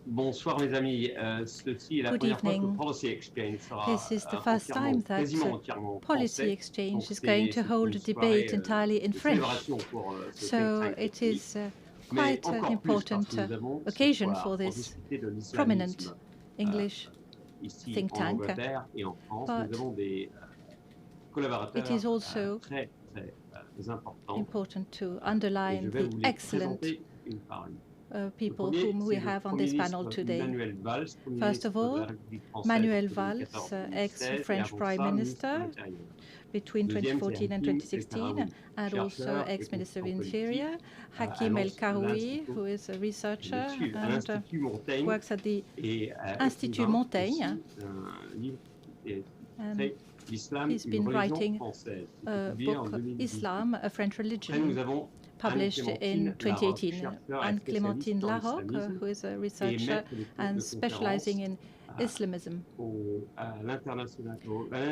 Bonsoir mes amis, ceci est la Good première fois que evening. Policy Exchange sera This is the first time that quasiment entièrement Policy français. Exchange Donc is going to c'est hold une a soirée debate entirely in de French. célébration pour ce think So tank it technique. is Mais quite an encore plus parce important que nous avons ce occasion soir for pour this discuter de prominent l'islamisme English ici think en tank. Angleterre et en France. Nous But avons des collaborateurs it is also très importants. important to Et underline je vais the vous les excellent présenter une par une. people whom we have on this panel today. First of all, Manuel Valls, ex-French Prime Minister between 2014 and 2016, and also ex-Minister of Interior. Hakim El Karoui, who is a researcher and works at the Institut Montaigne. And he's been writing a book, Islam, a French Religion, published in 2018. Anne-Clémentine Larocque, who is a researcher and specializing in Islamism.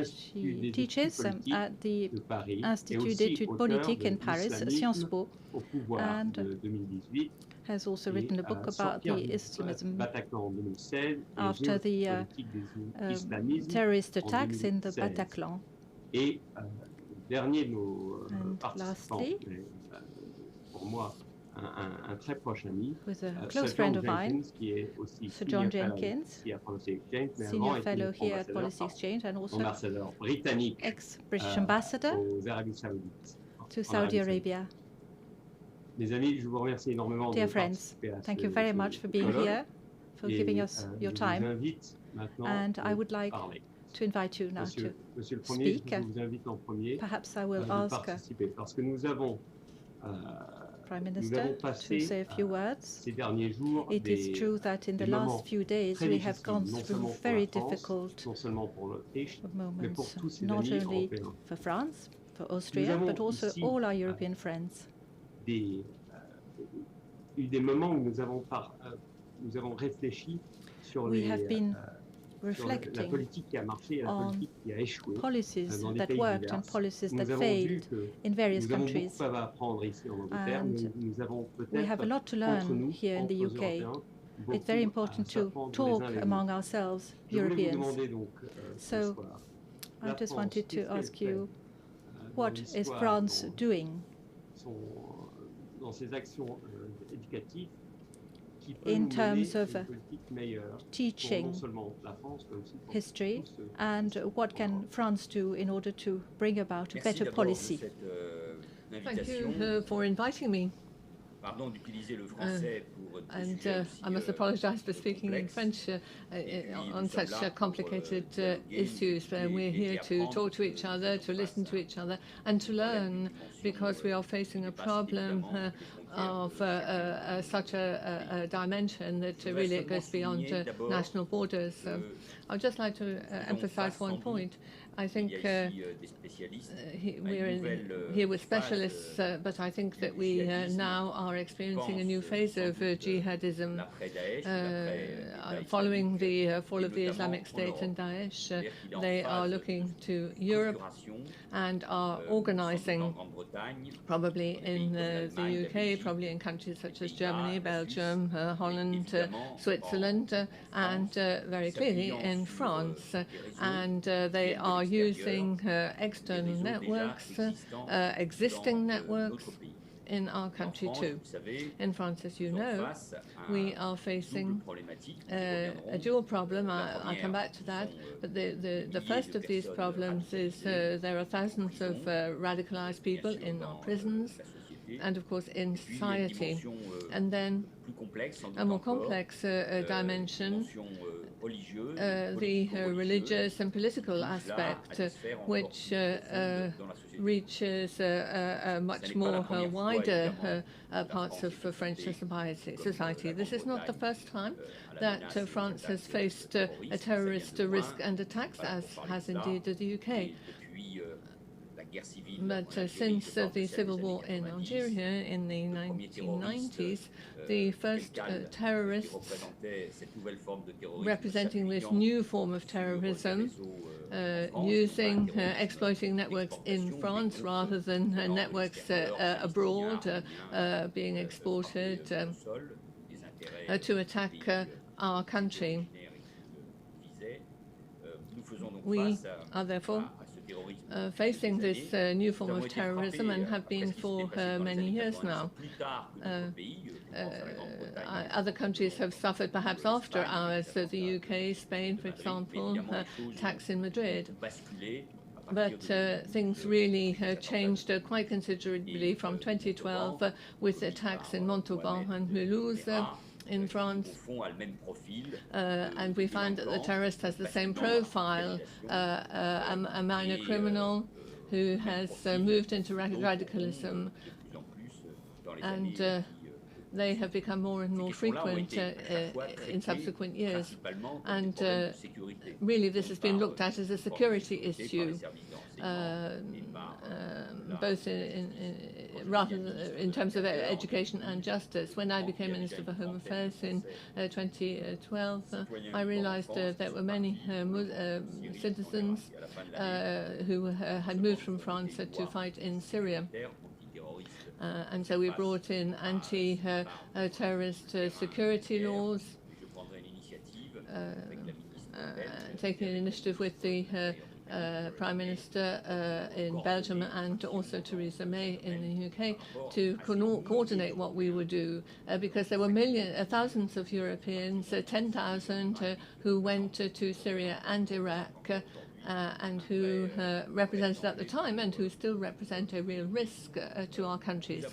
She teaches at the Institut d'études politiques in Paris, Sciences Po, and has also written a book about the Islamism after the terrorist attacks in the Bataclan. And lastly, with a close friend of mine, Sir John Jenkins, senior fellow here at Policy Exchange and also ex-British ambassador to Saudi Arabia. Dear friends, thank you very much for being here, for giving us your time. And I would like to invite you now to speak. Perhaps I will ask Prime Minister to say a few words. It is true that in the last few days we have gone through very difficult moments, not only for France, for Austria, but also all our European friends. We have been reflecting on policies that worked and policies that failed in various countries. And we have a lot to learn here in the UK. It's very important to talk among ourselves, Europeans. So I just wanted to ask you, what is France doing in terms of teaching history, and what can France do in order to bring about a better policy? Thank you for inviting me. And I must apologize for speaking in French on such complicated issues. We're here to talk to each other, to listen to each other, and to learn, because we are facing a problem of such a dimension that really goes beyond national borders. I'd just like to emphasize one point. I think we're here with specialists, but I think that we now are experiencing a new phase of jihadism. Following the fall of the Islamic State and Daesh, they are looking to Europe and are organizing, probably in the UK, probably in countries such as Germany, Belgium, Holland, Switzerland, and very clearly in France. And they are using external networks, existing networks in our country too. In France, as you know, we are facing a dual problem. I'll come back to that. But the first of these problems is there are thousands of radicalized people in our prisons and, of course, in society. And then a more complex dimension, the religious and political aspect, which reaches much more wider parts of French society. This is not the first time that France has faced a terrorist risk and attacks, as has indeed the UK. But since the civil war in Algeria in the 1990s, the first terrorists representing this new form of terrorism, exploiting networks in France rather than networks abroad being exported, to attack our country. We are therefore facing this new form of terrorism and have been for many years now. Other countries have suffered perhaps after ours, so the UK, Spain, for example, attacks in Madrid. But things really changed quite considerably from 2012 with attacks in Montauban and Mulhouse in France, and we find that the terrorist has the same profile, a minor criminal who has moved into radicalism, and they have become more and more frequent in subsequent years. And really this has been looked at as a security issue, both in terms of education and justice. When I became Minister for Home Affairs in 2012, I realized there were many citizens who had moved from France to fight in Syria. And so we brought in anti-terrorist security laws, taking an initiative with the Prime Minister in Belgium and also Theresa May in the UK to coordinate what we would do, because there were thousands of Europeans, 10,000 who went to Syria and Iraq, and who represented at the time and who still represent a real risk to our countries.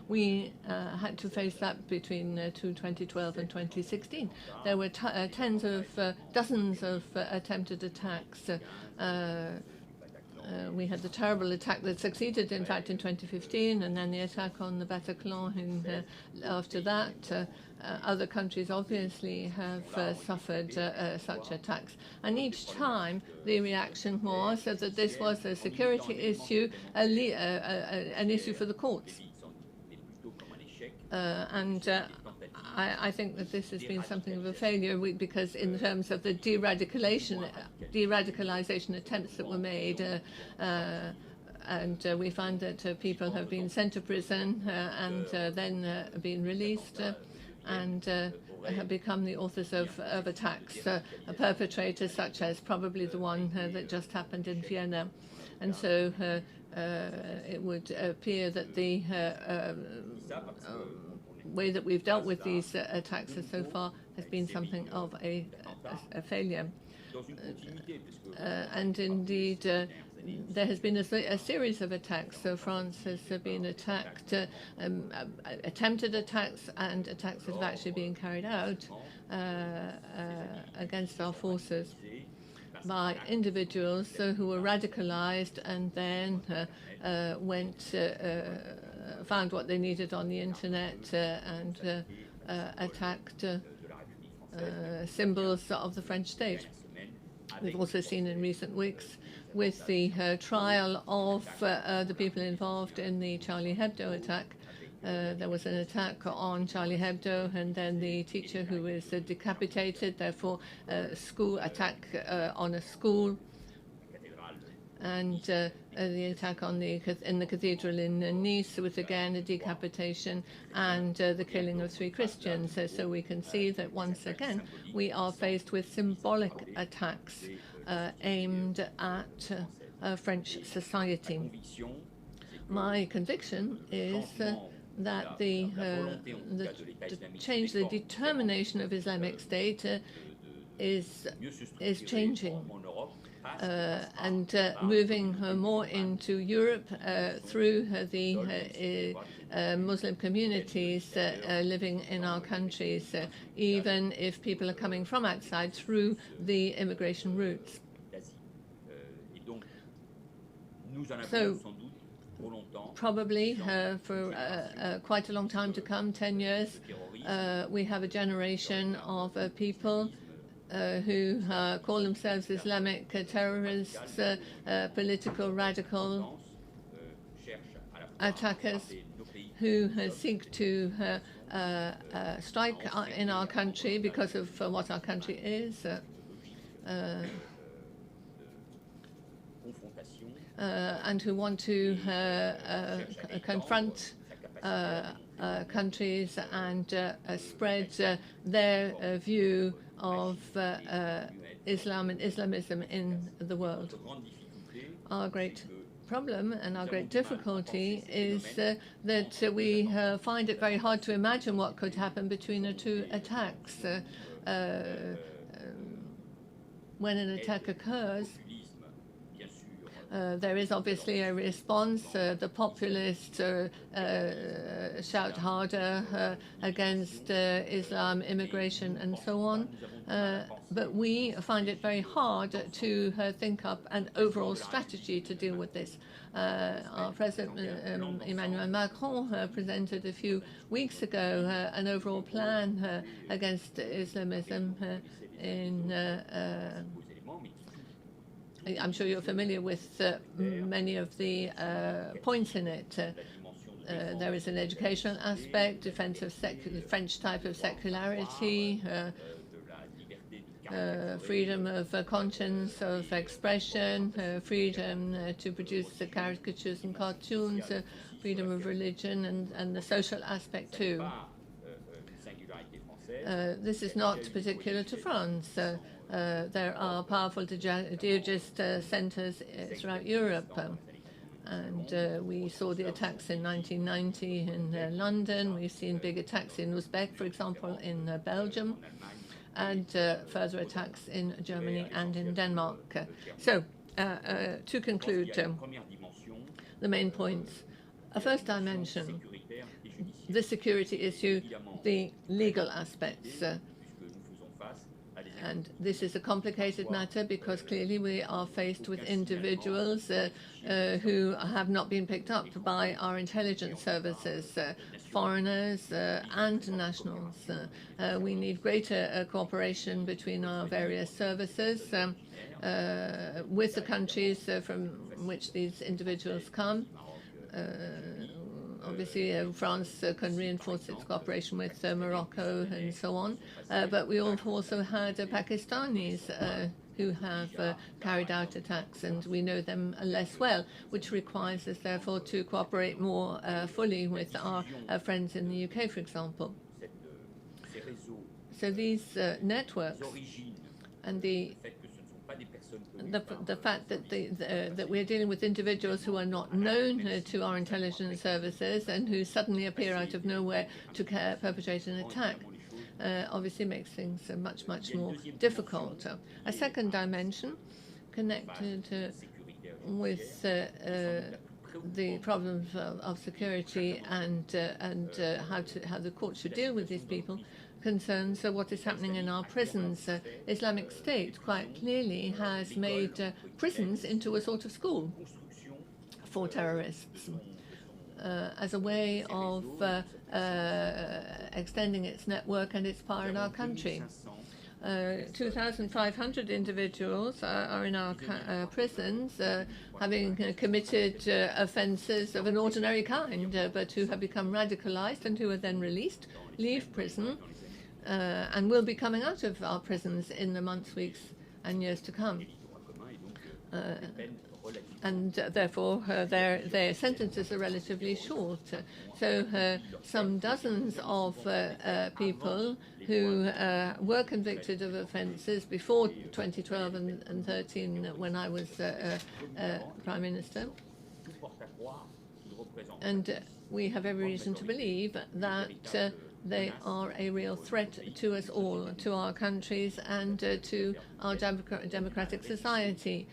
We had to face that between 2012 and 2016. There were dozens of attempted attacks. We had the terrible attack that succeeded, in fact, in 2015, and then the attack on the Bataclan after that. Other countries obviously have suffered such attacks. And each time the reaction was that this was a security issue, an issue for the courts. I think that this has been something of a failure, because in terms of the de-radicalization attempts that were made, and we find that people have been sent to prison and then been released and have become the authors of attacks, perpetrators such as probably the one that just happened in Vienna. And so it would appear that the way that we've dealt with these attacks so far has been something of a failure. And indeed, there has been a series of attacks. So France has been attacked, attempted attacks, and attacks that have actually been carried out against our forces by individuals who were radicalized and then found what they needed on the internet and attacked symbols of the French state. We've also seen in recent weeks with the trial of the people involved in the Charlie Hebdo attack. There was an attack on Charlie Hebdo, and then the teacher who was decapitated, therefore school attack on a school, and the attack on in the cathedral in Nice with again a decapitation and the killing of 3 Christians. So we can see that once again we are faced with symbolic attacks aimed at French society. My conviction is that the determination of Islamic State is changing. And moving more into Europe through the Muslim communities living in our countries, even if people are coming from outside through the immigration routes. So probably for quite a long time to come, 10 years, we have a generation of people who call themselves Islamic terrorists, political radical attackers who seek to strike in our country because of what our country is, and who want to confront countries and spread their view of Islam and Islamism in the world. Our great problem and our great difficulty is that we find it very hard to imagine what could happen between the two attacks. When an attack occurs, there is obviously a response. The populists shout harder against Islam, immigration, and so on. But we find it very hard to think up an overall strategy to deal with this. Our President Emmanuel Macron presented a few weeks ago an overall plan against Islamism I'm sure you're familiar with many of the points in it. There is an educational aspect, defense of the French type of secularity, freedom of conscience, of expression, freedom to produce caricatures and cartoons, freedom of religion, and the social aspect too. This is not particular to France. There are powerful jihadist centers throughout Europe. And we saw the attacks in 1990 in London. We've seen big attacks in Uzbek, for example, in Belgium, and further attacks in Germany and in Denmark. So, to conclude, the main points. A first dimension, the security issue, the legal aspects. And this is a complicated matter because clearly we are faced with individuals who have not been picked up by our intelligence services, foreigners and nationals. We need greater cooperation between our various services with the countries from which these individuals come. Obviously, France can reinforce its cooperation with Morocco and so on. But we also had Pakistanis who have carried out attacks, and we know them less well, which requires us, therefore, to cooperate more fully with our friends in the UK, for example. So these networks and the fact that that we're dealing with individuals who are not known to our intelligence services and who suddenly appear out of nowhere to perpetrate an attack obviously makes things much more difficult. A second dimension connected with the problems of security and how the court should deal with these people concerns what is happening in our prisons. Islamic State quite clearly has made prisons into a sort of school for terrorists as a way of extending its network and its power in our country. 2,500 individuals are in our prisons, having committed offences of an ordinary kind, but who have become radicalized and who are then released, leave prison, and will be coming out of our prisons in the months, weeks, and years to come. And therefore, their sentences are relatively short. So some dozens of people who were convicted of offences before 2012 and 13, when I was Prime Minister. And we have every reason to believe that they are a real threat to us all, to our countries, and to our democratic society.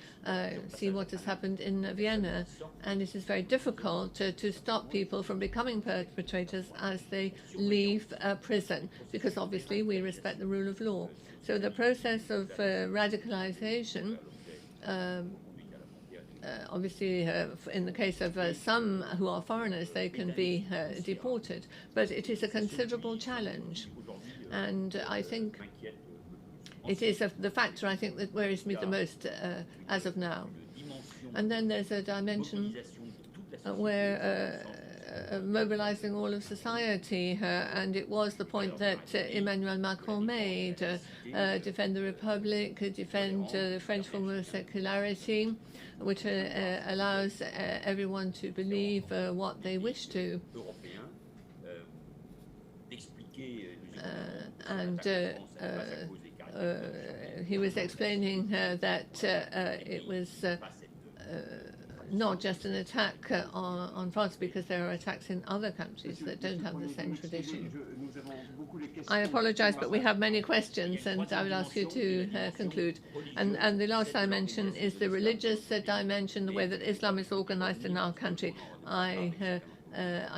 See what has happened in Vienna, and it is very difficult to stop people from becoming perpetrators as they leave prison, because obviously we respect the rule of law. So the process of radicalization, obviously, in the case of some who are foreigners, they can be deported, but it is a considerable challenge. And I think it is the factor, I think, that worries me the most as of now. And then there's a dimension where mobilizing all of society, and it was the point that Emmanuel Macron made, defend the Republic, defend the French form of secularity, which allows everyone to believe what they wish to. and he was explaining that it was not just an attack on France, because there are attacks in other countries that don't have the same tradition. I apologize, but we have many questions, and I will ask you to conclude. And the last dimension is the religious dimension, the way that Islam is organized in our country. I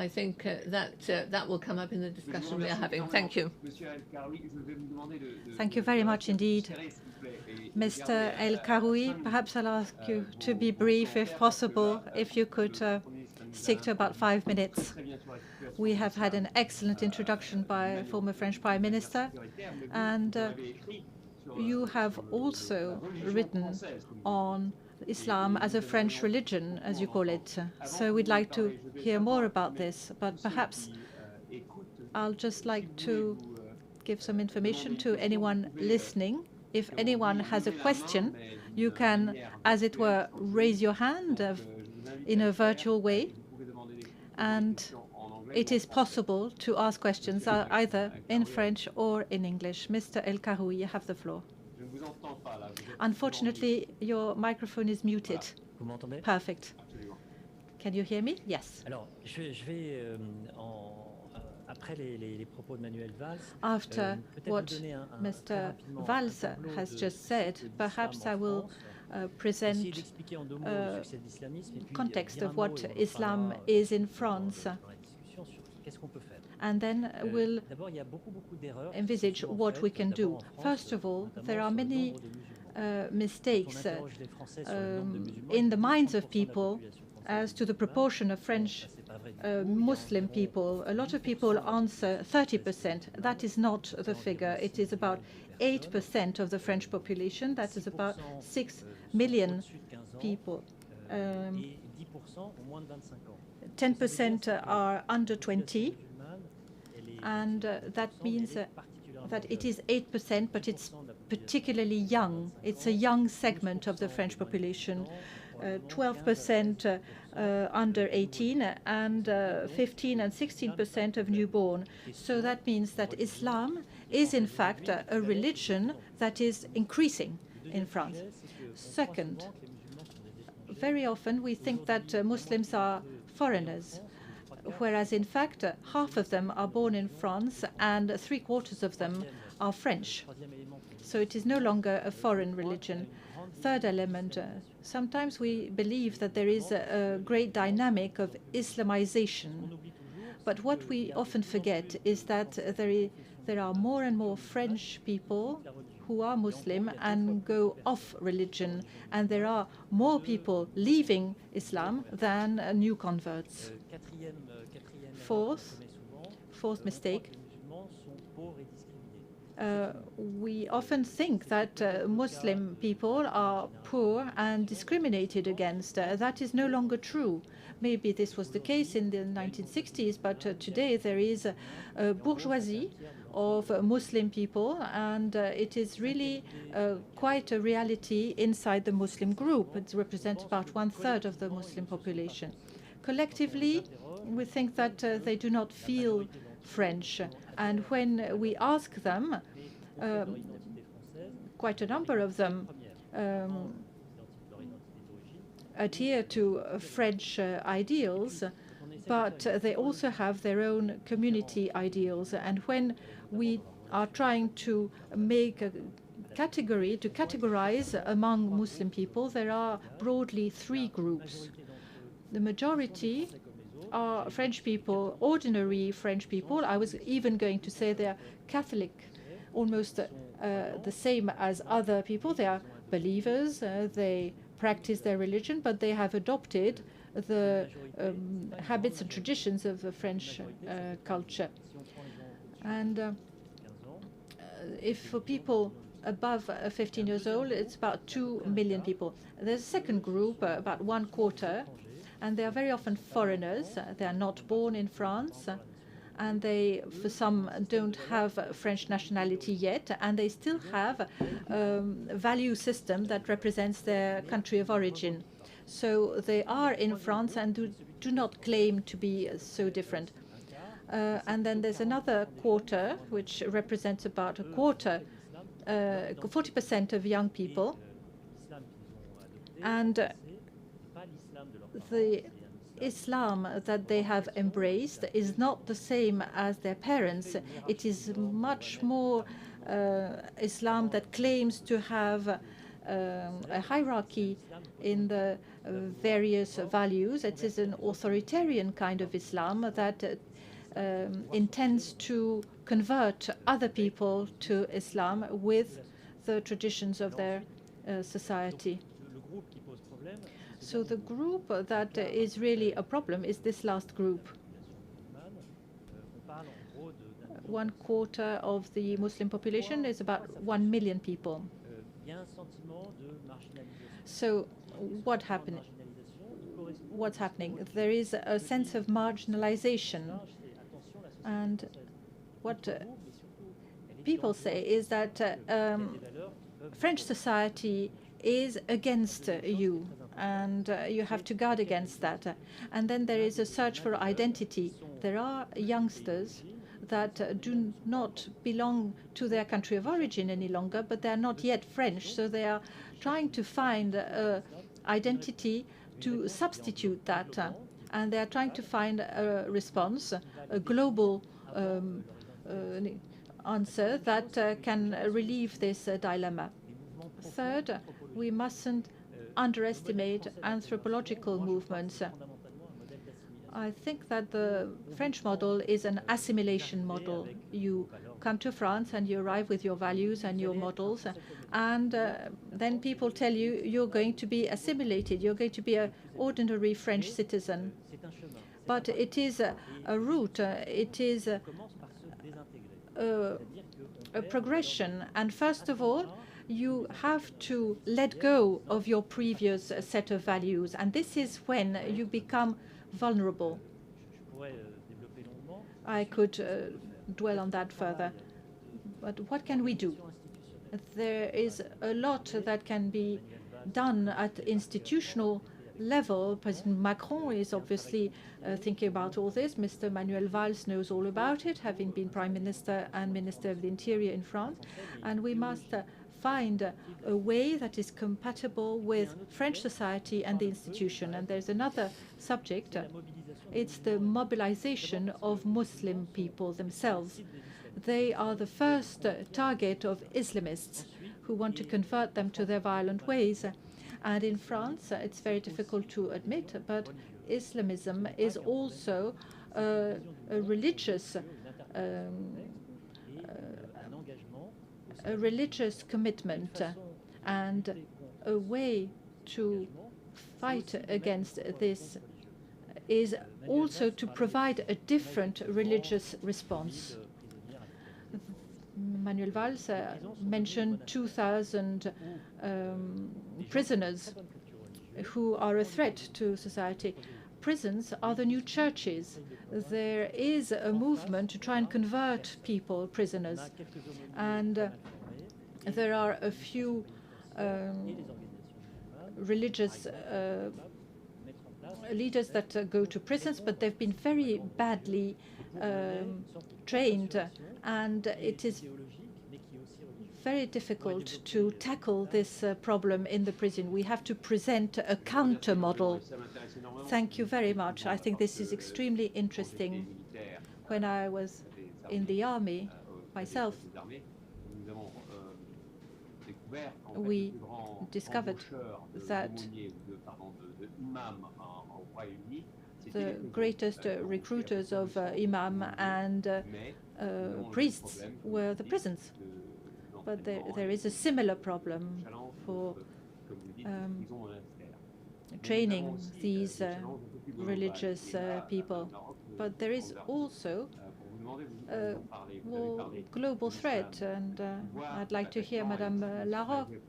think that will come up in the discussion we are having. Thank you. Thank you very much indeed. Mr. El Karoui, perhaps I'll ask you to be brief if possible, if you could stick to about 5 minutes. We have had an excellent introduction by former French Prime Minister, and you have also written on Islam as a French religion, as you call it. So we'd like to hear more about this, but perhaps I'll just like to give some information to anyone listening. If anyone has a question, you can, as it were, raise your hand in a virtual way, and it is possible to ask questions either in French or in English. Mr. El Karoui, you have the floor. Unfortunately, your microphone is muted. Perfect. Can you hear me? Yes. After what Mr. Valls has just said, perhaps I will present context of what Islam is in France, and then we'll envisage what we can do. First of all, there are many mistakes in the minds of people as to the proportion of French Muslim people. A lot of people answer 30%. That is not the figure. It is about 8% of the French population. That is about 6 million people. 10% are under 20, and that means that it is 8%, but it's particularly young. It's a young segment of the French population. 12% under 18, and 15 and 16% of newborn. So that means that Islam is in fact a religion that is increasing in France. Second, very often we think that Muslims are foreigners, whereas in fact half of them are born in France and 3/4 of them are French. So it is no longer a foreign religion. Third element, sometimes we believe that there is a great dynamic of Islamization. But what we often forget is that there are more and more French people who are Muslim and go off religion, and there are more people leaving Islam than new converts. Fourth mistake, we often think that Muslim people are poor and discriminated against. That is no longer true. Maybe this was the case in the 1960s, but today there is a bourgeoisie of Muslim people, and it is really quite a reality inside the Muslim group. It represents about 1/3 of the Muslim population. Collectively, we think that they do not feel French, and when we ask them, quite a number of them adhere to French ideals, but they also have their own community ideals. And when we are trying to make a category, to categorize among Muslim people, there are broadly 3 groups. The majority are French people, ordinary French people. I was even going to say they are Catholic, almost the same as other people. They are believers, they practice their religion, but they have adopted the habits and traditions of the French culture. And if for people above 15 years old, it's about 2 million people. There's a second group, about 1/4, and they are very often foreigners. They are not born in France, and they, for some, don't have French nationality yet, and they still have a value system that represents their country of origin. So they are in France and do not claim to be so different. And then there's another quarter, which represents about a quarter, 40% of young people. And the Islam that they have embraced is not the same as their parents. It is much more Islam that claims to have a hierarchy in the various values. It is an authoritarian kind of Islam that intends to convert other people to Islam with the traditions of their society. So the group that is really a problem is this last group. 1/4 of the Muslim population is about 1 million people. So what's happening? There is a sense of marginalization. And what people say is that French society is against you, and you have to guard against that. And then there is a search for identity. There are youngsters that do not belong to their country of origin any longer, but they're not yet French, so they are trying to find identity to substitute that. And they are trying to find a response, a global answer that can relieve this dilemma. Third, we mustn't underestimate anthropological movements. I think that the French model is an assimilation model. You come to France and you arrive with your values and your models, and then people tell you you're going to be assimilated, you're going to be an ordinary French citizen. But it is a route, it is a progression, and first of all, you have to let go of your previous set of values, and this is when you become vulnerable. I could dwell on that further, but what can we do? There is a lot that can be done at institutional level. President Macron is obviously thinking about all this. Mr. Manuel Valls knows all about it, having been Prime Minister and Minister of the Interior in France, and we must find a way that is compatible with French society and the institution. And there's another subject. It's the mobilization of Muslim people themselves. They are the first target of Islamists who want to convert them to their violent ways. And in France, it's very difficult to admit, but Islamism is also a religious commitment, and a way to fight against this is also to provide a different religious response. Manuel Valls mentioned 2,000 prisoners who are a threat to society. Prisons are the new churches. There is a movement to try and convert people, prisoners. And there are a few religious leaders that go to prisons, but they've been very badly trained, and it is very difficult to tackle this problem in the prison. We have to present a counter model. Thank you very much. I think this is extremely interesting. When I was in the army myself, we discovered that the greatest recruiters of imam and priests were the prisons. But there is a similar problem for training these religious people. But there is also a more global threat, and I'd like to hear Madame Larocque.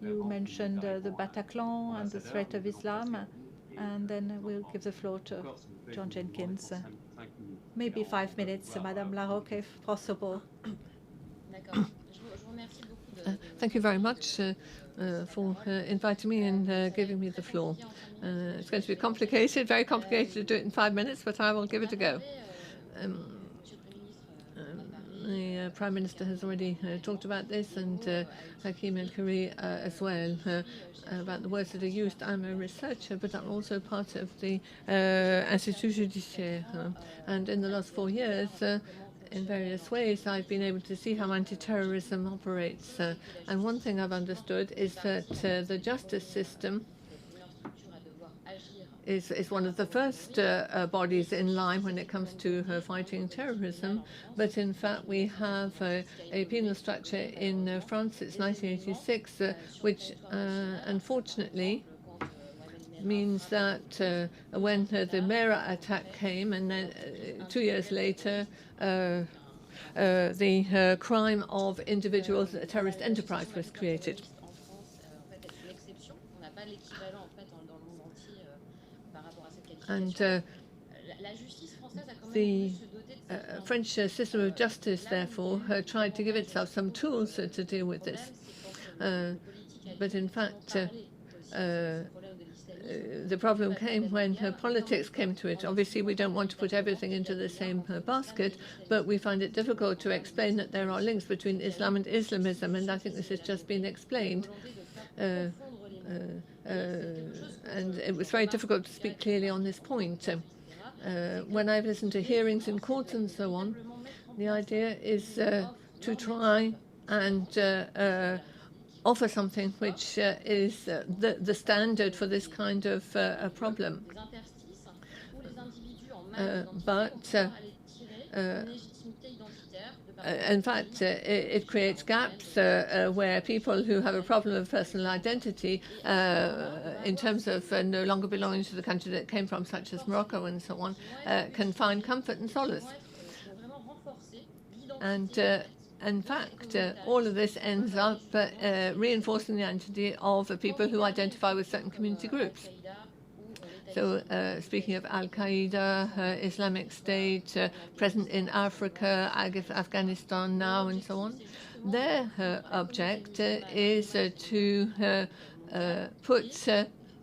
You mentioned the Bataclan and the threat of Islam, and then we'll give the floor to John Jenkins. Maybe 5 minutes, Madame Larocque, if possible. Thank you very much for inviting me and giving me the floor. It's going to be complicated, very complicated to do it in 5 minutes, but I will give it a go. The Prime Minister has already talked about this, and Hakim El Karoui as well, about the words that are used. I'm a researcher, but I'm also part of the Institut Judiciaire. And in the last 4 years, in various ways, I've been able to see how anti-terrorism operates. And one thing I've understood is that the justice system is one of the first bodies in line when it comes to fighting terrorism. But in fact, we have a penal structure in France since 1986, which unfortunately means that when the Mera attack came, and then 2 years later, the crime of individuals, a terrorist enterprise, was created. And the French system of justice, therefore, tried to give itself some tools to deal with this. But in fact, the problem came when politics came to it. Obviously, we don't want to put everything into the same basket, but we find it difficult to explain that there are links between Islam and Islamism, and I think this has just been explained. And it was very difficult to speak clearly on this point. When I've listened to hearings in courts and so on, the idea is to try and offer something which is the standard for this kind of problem. In fact, it creates gaps where people who have a problem of personal identity in terms of no longer belonging to the country that came from, such as Morocco and so on, can find comfort and solace. And in fact, all of this ends up reinforcing the identity of people who identify with certain community groups. So speaking of Al-Qaeda, Islamic State, present in Africa, Afghanistan now, and so on, their object is to put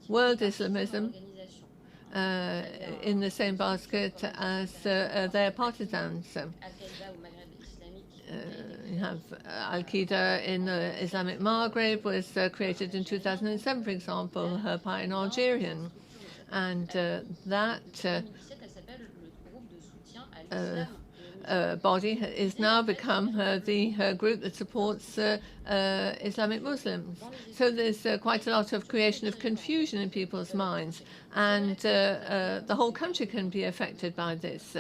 world Islamism in the same basket as their partisans. You have Al-Qaeda in the Islamic Maghreb was created in 2007, for example, by an Algerian. And that body is now become the group that supports Islamic Muslims. So there's quite a lot of creation of confusion in people's minds, and the whole country can be affected by this.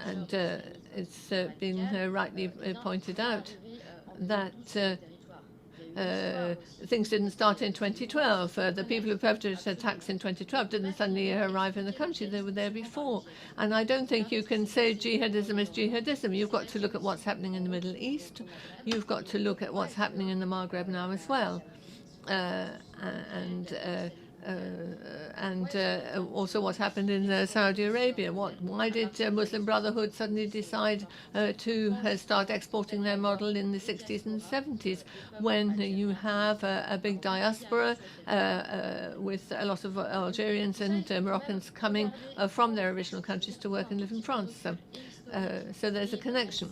And it's been rightly pointed out that things didn't start in 2012. The people who perpetrated attacks in 2012 didn't suddenly arrive in the country. They were there before. And I don't think you can say jihadism is jihadism. You've got to look at what's happening in the Middle East. You've got to look at what's happening in the Maghreb now as well. And also what happened in Saudi Arabia. Why did Muslim Brotherhood suddenly decide to start exporting their model in the 60s and 70s when you have a big diaspora with a lot of Algerians and Moroccans coming from their original countries to work and live in France? So there's a connection.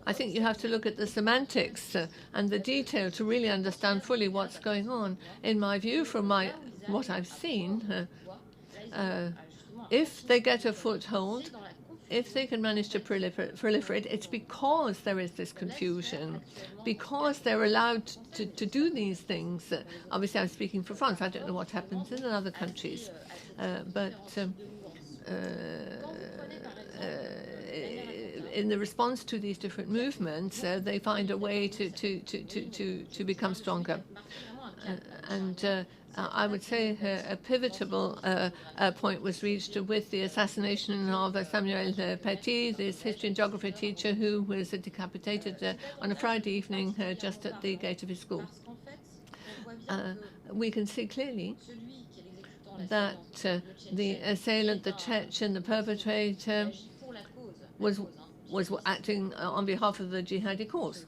I think you have to look at the semantics and the detail to really understand fully what's going on. In my view, from what I've seen, if they get a foothold, if they can manage to proliferate, it's because there is this confusion, because they're allowed to do these things. Obviously, I'm speaking for France. I don't know what happens in other countries, but in the response to these different movements, they find a way to become stronger. And I would say a pivotal point was reached with the assassination of Samuel Paty, this history and geography teacher who was decapitated on a Friday evening just at the gate of his school. We can see clearly that the assailant, the Chechen, the perpetrator, was acting on behalf of the jihadi cause.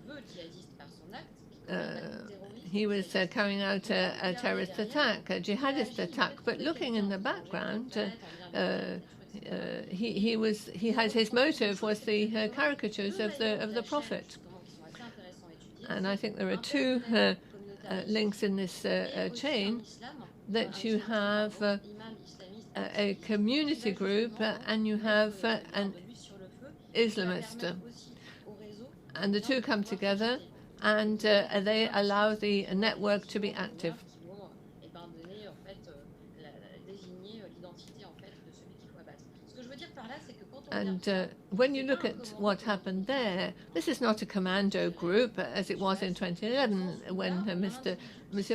He was carrying out a terrorist attack, a jihadist attack, but looking in the background, he had his motive was the caricatures of the Prophet. And I think there are two links in this chain, that you have a community group and you have an Islamist. And the two come together and they allow the network to be active. And when you look at what happened there, this is not a commando group as it was in 2011 when Mr.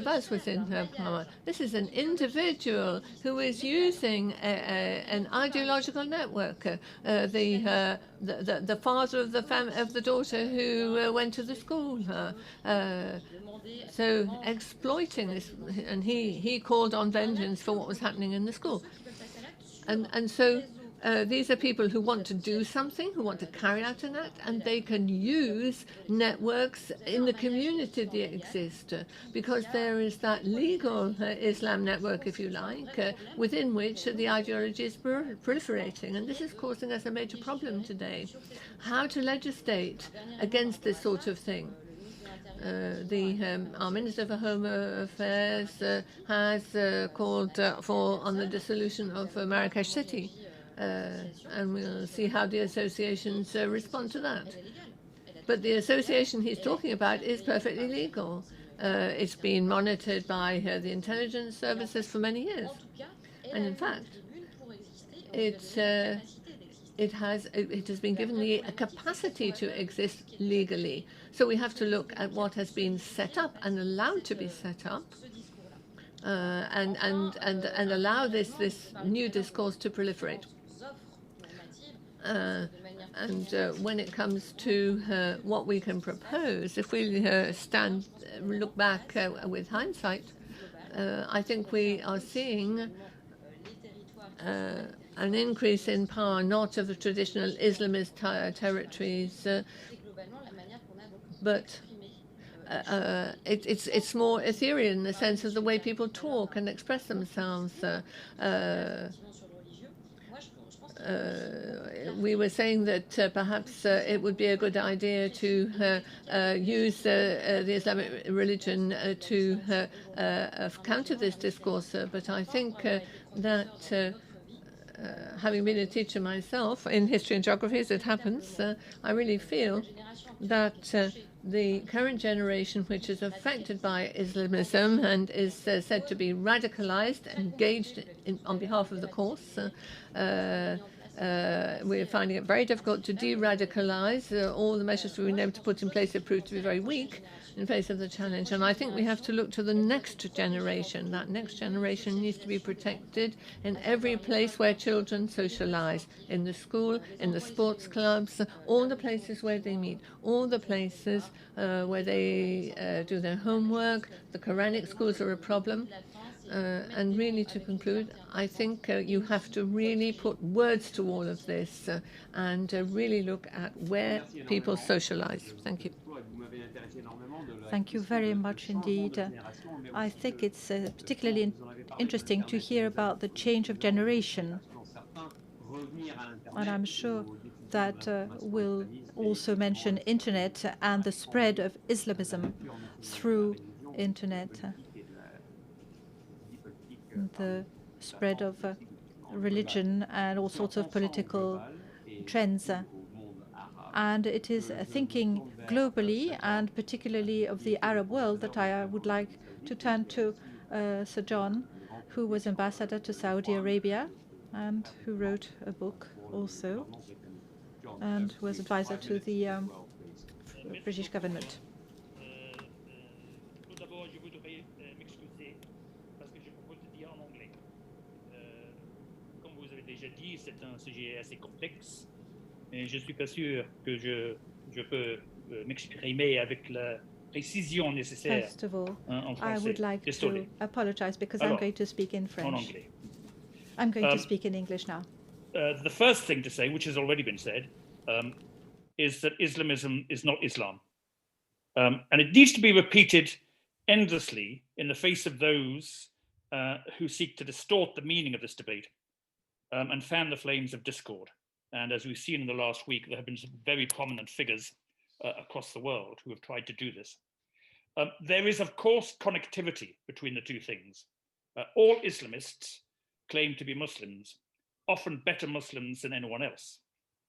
Valls was in power. This is an individual who is using an ideological network. The father of the daughter who went to the school. So exploiting this, and he called on vengeance for what was happening in the school. And so these are people who want to do something, who want to carry out an act, and they can use networks in the community that exist, because there is that legal Islam network, if you like, within which the ideology is proliferating. And this is causing us a major problem today. How to legislate against this sort of thing? Our Minister for Home Affairs has called on the dissolution of Marrakesh City. And we'll see how the associations respond to that. But the association he's talking about is perfectly legal. It's been monitored by the intelligence services for many years. And in fact, it has been given the capacity to exist legally. So we have to look at what has been set up and allowed to be set up, and allow this new discourse to proliferate. And when it comes to what we can propose, if we look back with hindsight, I think we are seeing an increase in power, not of the traditional Islamist territories, but it's more ethereal in the sense of the way people talk and express themselves. We were saying that perhaps it would be a good idea to use the Islamic religion to counter this discourse, but I think that having been a teacher myself in history and geography, as it happens, I really feel that the current generation, which is affected by Islamism and is said to be radicalized, engaged on behalf of the cause, we're finding it very difficult to de-radicalize. All the measures we've been able to put in place have proved to be very weak in face of the challenge. And I think we have to look to the next generation. That next generation needs to be protected in every place where children socialize, in the school, in the sports clubs, all the places where they meet, all the places where they do their homework. The Quranic schools are a problem. And really, to conclude, I think you have to really put words to all of this and really look at where people socialize. Thank you. Thank you very much indeed. I think it's particularly interesting to hear about the change of generation. And I'm sure that we'll also mention internet and the spread of Islamism through internet. The spread of religion and all sorts of political trends. And it is thinking globally and particularly of the Arab world that I would like to turn to Sir John, who was ambassador to Saudi Arabia and who wrote a book also and was advisor to the British government. C'est un sujet assez complexe, mais je suis pas sûr que je peux m'exprimer avec la précision nécessaire. First of all, en français. I would like to apologize because I'm going to speak in French. En anglais. I'm going to speak in English now. The first thing to say, which has already been said, is that Islamism is not Islam. And it needs to be repeated endlessly in the face of those who seek to distort the meaning of this debate. and fan the flames of discord. And as we've seen in the last week, there have been some very prominent figures across the world who have tried to do this. There is, of course, connectivity between the two things. All Islamists claim to be Muslims, often better Muslims than anyone else.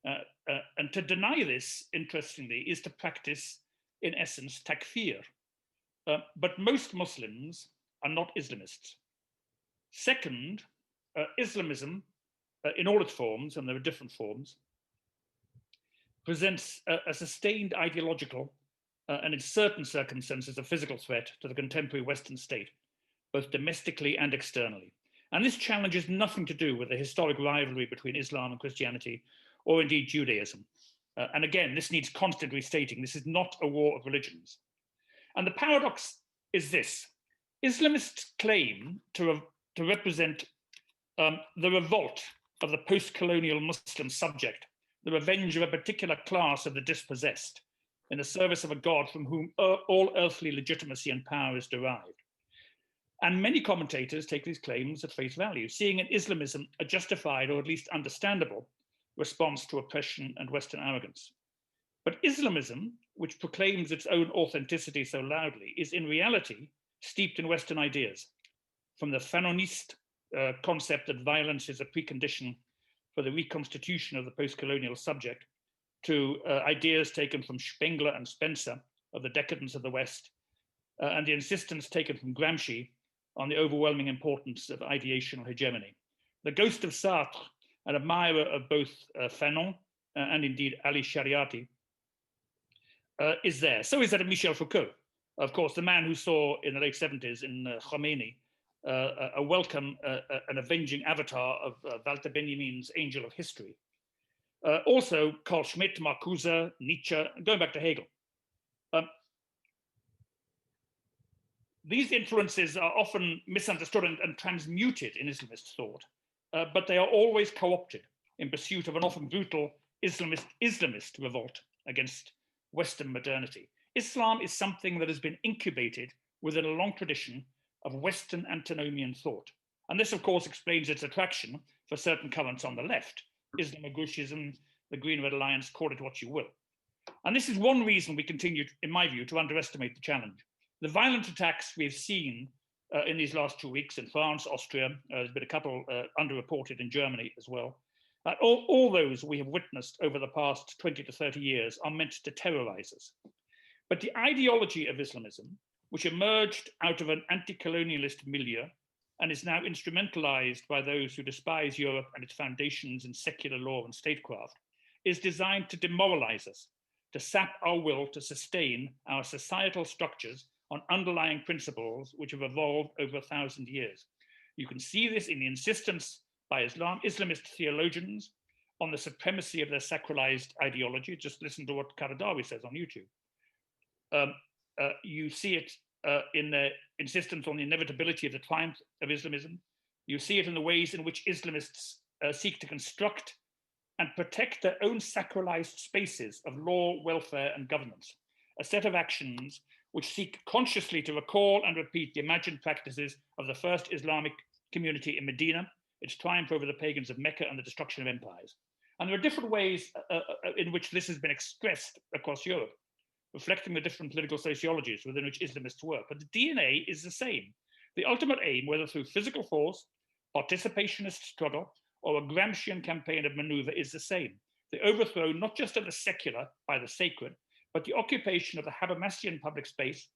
And to deny this, interestingly, is to practice, in essence, takfir. But most Muslims are not Islamists. Second, Islamism, in all its forms, and there are different forms, presents a sustained ideological and in certain circumstances a physical threat to the contemporary Western state, both domestically and externally. And this challenge has nothing to do with the historic rivalry between Islam and Christianity, or indeed Judaism. And again, this needs constant restating. This is not a war of religions. And the paradox is this: Islamists claim to represent the revolt of the post-colonial Muslim subject, the revenge of a particular class of the dispossessed, in the service of a God from whom all earthly legitimacy and power is derived. And many commentators take these claims at face value, seeing in Islamism a justified, or at least understandable, response to oppression and Western arrogance. But Islamism, which proclaims its own authenticity so loudly, is in reality steeped in Western ideas, from the Fanonist concept that violence is a precondition for the reconstitution of the post-colonial subject, to ideas taken from Spengler and Spencer of the decadence of the West, and the insistence taken from Gramsci on the overwhelming importance of ideational hegemony. The ghost of Sartre, an admirer of both Fanon and indeed Ali Shariati, is there. So is that of Michel Foucault, of course, the man who saw in the late 70s in Khomeini a welcome, an avenging avatar of Walter Benjamin's Angel of History. Also Carl Schmitt, Marcuse, Nietzsche, going back to Hegel. These influences are often misunderstood and transmuted in Islamist thought, but they are always co-opted in pursuit of an often brutal Islamist revolt against Western modernity. Islam is something that has been incubated within a long tradition of Western antinomian thought. And this, of course, explains its attraction for certain currents on the left, Islamo-Gauchism, the Green-Red Alliance, call it what you will. And this is one reason we continue, in my view, to underestimate the challenge. The violent attacks we've seen in these last 2 weeks in France, Austria, there's been a couple underreported in Germany as well. All those we have witnessed over the past 20 to 30 years are meant to terrorize us. But the ideology of Islamism, which emerged out of an anti-colonialist milieu and is now instrumentalized by those who despise Europe and its foundations in secular law and statecraft, is designed to demoralize us, to sap our will to sustain our societal structures on underlying principles which have evolved over 1,000 years. You can see this in the insistence by Islamist theologians on the supremacy of their sacralized ideology. Just listen to what Karoui says on YouTube. You see it in their insistence on the inevitability of the triumph of Islamism. You see it in the ways in which Islamists seek to construct and protect their own sacralized spaces of law, welfare, and governance, a set of actions which seek consciously to recall and repeat the imagined practices of the first Islamic community in Medina, its triumph over the pagans of Mecca, and the destruction of empires. And there are different ways in which this has been expressed across Europe, reflecting the different political sociologies within which Islamists work. But the DNA is the same. The ultimate aim, whether through physical force, participationist struggle, or a Gramscian campaign of maneuver, is the same. The overthrow not just of the secular by the sacred, but the occupation of the Habermasian public space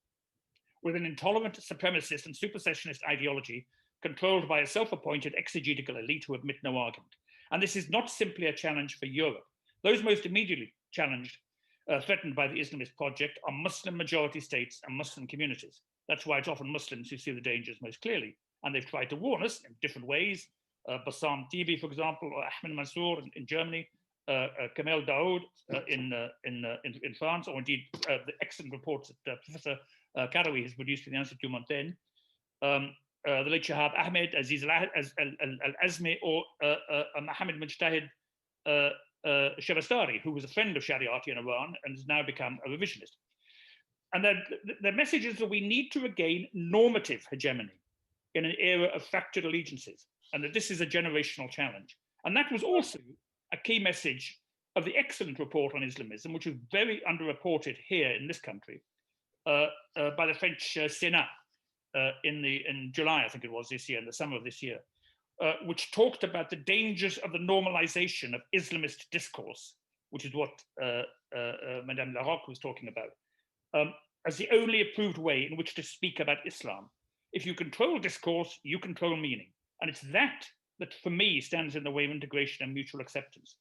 with an intolerant supremacist and supersessionist ideology controlled by a self-appointed exegetical elite who admit no argument. And this is not simply a challenge for Europe. Those most immediately challenged, threatened by the Islamist project, are Muslim majority states and Muslim communities. That's why it's often Muslims who see the dangers most clearly. And they've tried to warn us in different ways. Bassam Tibi, for example, or Ahmed Mansour in Germany, Kamel Daoud in France, or indeed the excellent reports that Professor Karoui has produced in the Institut Montaigne, the late Shahab Ahmed, Aziz Al-Azmi, or Mohammed Mujtahid Shabastari, who was a friend of Shariati in Iran and has now become a revisionist. And their message is that we need to regain normative hegemony in an era of fractured allegiances, and that this is a generational challenge. And that was also a key message of the excellent report on Islamism, which was very underreported here in this country by the French Senate in July, I think it was this year, in the summer of this year, which talked about the dangers of the normalization of Islamist discourse, which is what Madame Larocque was talking about, as the only approved way in which to speak about Islam. If you control discourse, you control meaning. And it's that for me stands in the way of integration and mutual acceptance.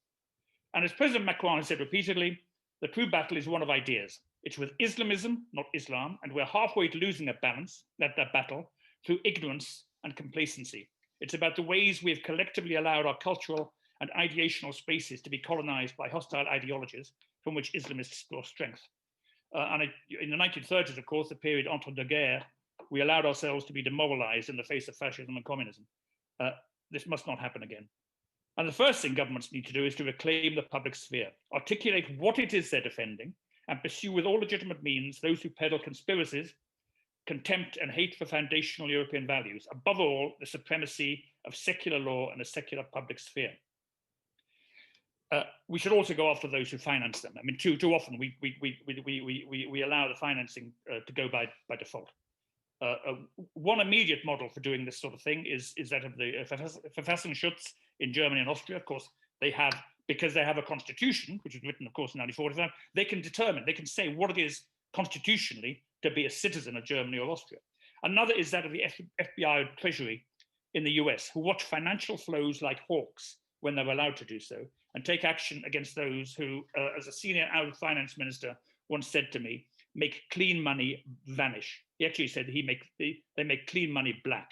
And as President Macron has said repeatedly, the true battle is one of ideas. It's with Islamism, not Islam, and we're halfway to losing that battle through ignorance and complacency. It's about the ways we have collectively allowed our cultural and ideational spaces to be colonized by hostile ideologies from which Islamists draw strength. In the 1930s, of course, the period entre deux guerres, we allowed ourselves to be demoralized in the face of fascism and communism. This must not happen again. And the first thing governments need to do is to reclaim the public sphere, articulate what it is they're defending, and pursue with all legitimate means those who peddle conspiracies, contempt and hate for foundational European values, above all, the supremacy of secular law and a secular public sphere. We should also go after those who finance them. I mean, too often we allow the financing to go by default. One immediate model for doing this sort of thing is that of the Verfassungsschutz in Germany and Austria. Of course, because they have a constitution, which was written, of course, in 1945, they can say what it is constitutionally to be a citizen of Germany or Austria. Another is that of the FBI or Treasury in the US, who watch financial flows like hawks when they're allowed to do so, and take action against those who, as a senior finance minister once said to me, make clean money vanish. He actually said they make clean money black.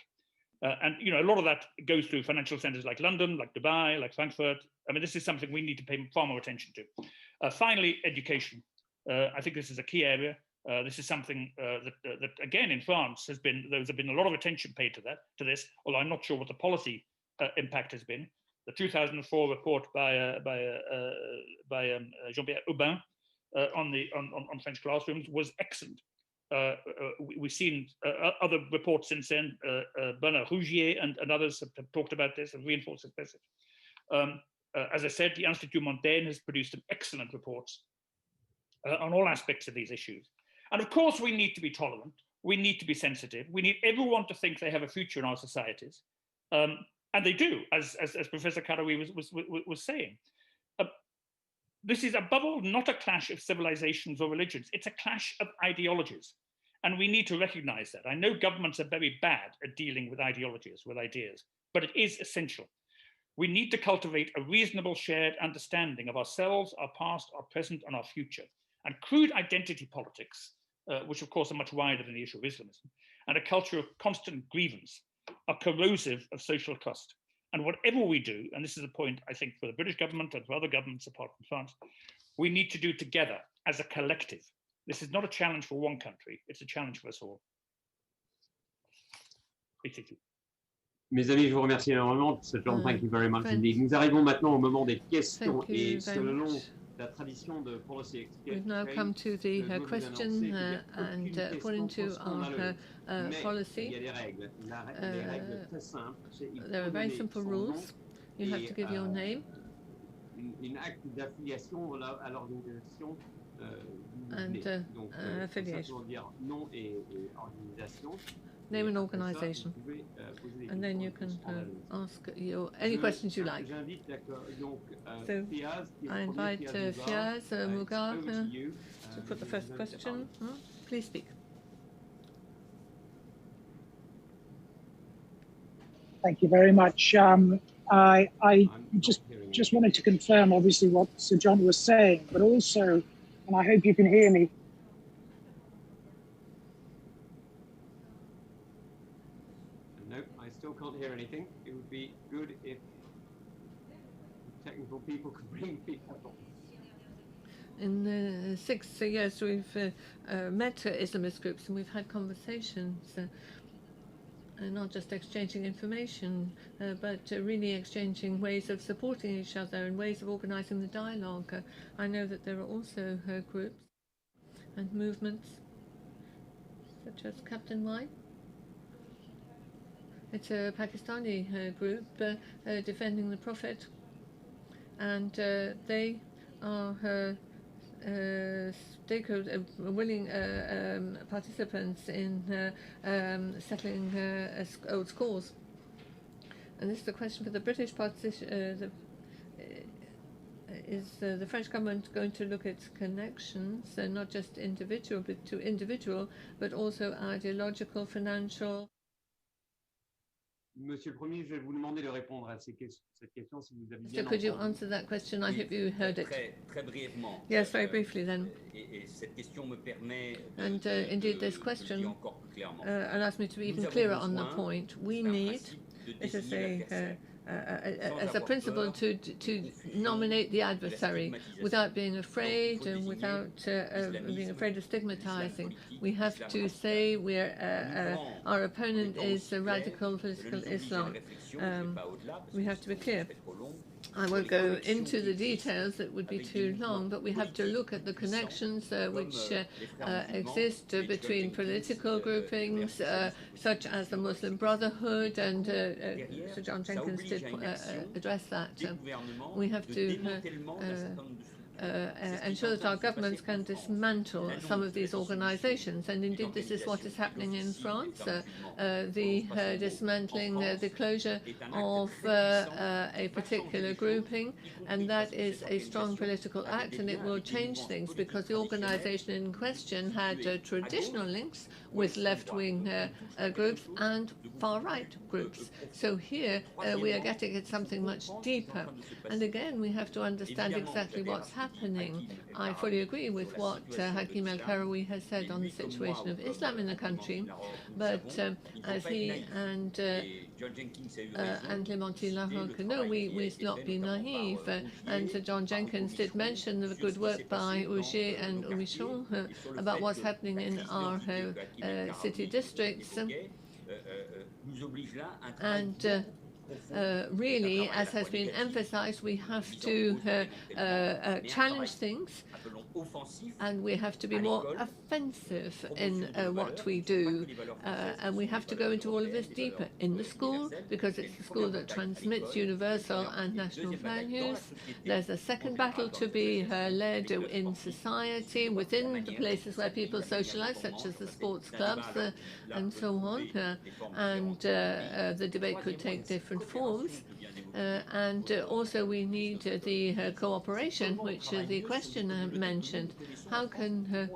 And a lot of that goes through financial centers like London, like Dubai, like Frankfurt. I mean, this is something we need to pay far more attention to. Finally, education. I think this is a key area. This is something that again in France there's been a lot of attention paid to this, although I'm not sure what the policy impact has been. The 2004 report by Jean-Pierre Aubin on French classrooms was excellent. We've seen other reports since then. Bernard Rougier and others have talked about this and reinforced this message. As I said, the Institut Montaigne has produced some excellent reports on all aspects of these issues. And of course, we need to be tolerant. We need to be sensitive. We need everyone to think they have a future in our societies. And they do, as Professor Karoui was saying. This is above all not a clash of civilizations or religions. It's a clash of ideologies. And we need to recognize that. I know governments are very bad at dealing with ideologies, with ideas, but it is essential. We need to cultivate a reasonable shared understanding of ourselves, our past, our present, and our future. And crude identity politics, which of course are much wider than the issue of Islamism, and a culture of constant grievance are corrosive of social trust. And whatever we do, and this is a point I think for the British government and for other governments apart from France, we need to do together as a collective. This is not a challenge for one country, it's a challenge for us all. Mes amis, je vous remercie énormément. Thank you very much indeed. Nous arrivons maintenant au moment des questions et selon la tradition de policy. We've now come to the question and according to our policy, there are very simple rules. You have to give your name and affiliation. Name and organization, and then you can ask any questions you like. So I invite Fiaz Mugar to put the first question. Please speak. Thank you very much. I just wanted to confirm, obviously, what Sir John was saying, but also, and I hope you can hear me. Can't hear anything. It would be good if technical people could bring people. In the 6 years we've met Islamist groups and we've had conversations, not just exchanging information, but really exchanging ways of supporting each other and ways of organizing the dialogue. I know that there are also groups and movements such as Captain Y. It's a Pakistani group defending the Prophet and they are willing participants in settling old scores. And this is the question for the British partition. Is the French government going to look at connections, not just individual to individual, but also ideological, financial? Monsieur le Premier, je vais vous demander de répondre à cette question si vous avez bien entendu. Could you answer that question? I hope you heard it. Très brièvement. Yes, very briefly then. Et cette question me permet and indeed this question allows me to be even clearer on the point. We need, it is as a principle to nominate the adversary without being afraid and without being afraid of stigmatizing. We have to say our opponent is radical political Islam. We have to be clear. I won't go into the details, it would be too long, but we have to look at the connections which exist between political groupings such as the Muslim Brotherhood, and Sir John Jenkins did address that. We have to ensure that our governments can dismantle some of these organizations, and indeed this is what is happening in France, the dismantling, the closure of a particular grouping, and that is a strong political act, and it will change things because the organization in question had traditional links with left-wing groups and far-right groups. So here we are getting at something much deeper, and again we have to understand exactly what's happening. I fully agree with what Hakim El Karoui has said on the situation of Islam in the country, but as he and Clémentine Larocque know, we must not be naive, and Sir John Jenkins did mention the good work by Auger and Ouichon about what's happening in our city districts, and really, as has been emphasized, we have to challenge things, and we have to be more offensive in what we do, and we have to go into all of this deeper in the school, because it's the school that transmits universal and national values. There's a second battle to be led in society, within the places where people socialize, such as the sports clubs and so on, and the debate could take different forms, and also we need the cooperation, which the questioner mentioned. How can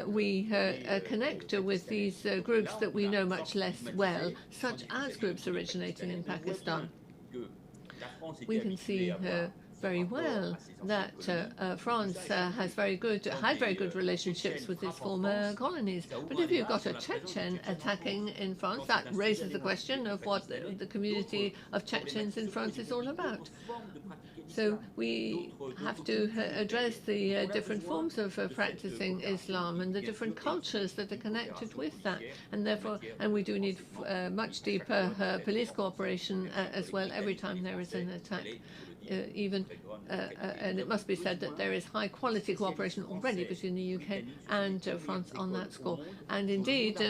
we connect with these groups that we know much less well, such as groups originating in Pakistan? We can see very well that France had very good relationships with its former colonies. But if you've got a Chechen attacking in France, that raises the question of what the community of Chechens in France is all about. So we have to address the different forms of practicing Islam and the different cultures that are connected with that, and therefore, and we do need much deeper police cooperation as well every time there is an attack. And it must be said that there is high-quality cooperation already between the UK and France on that score. And indeed,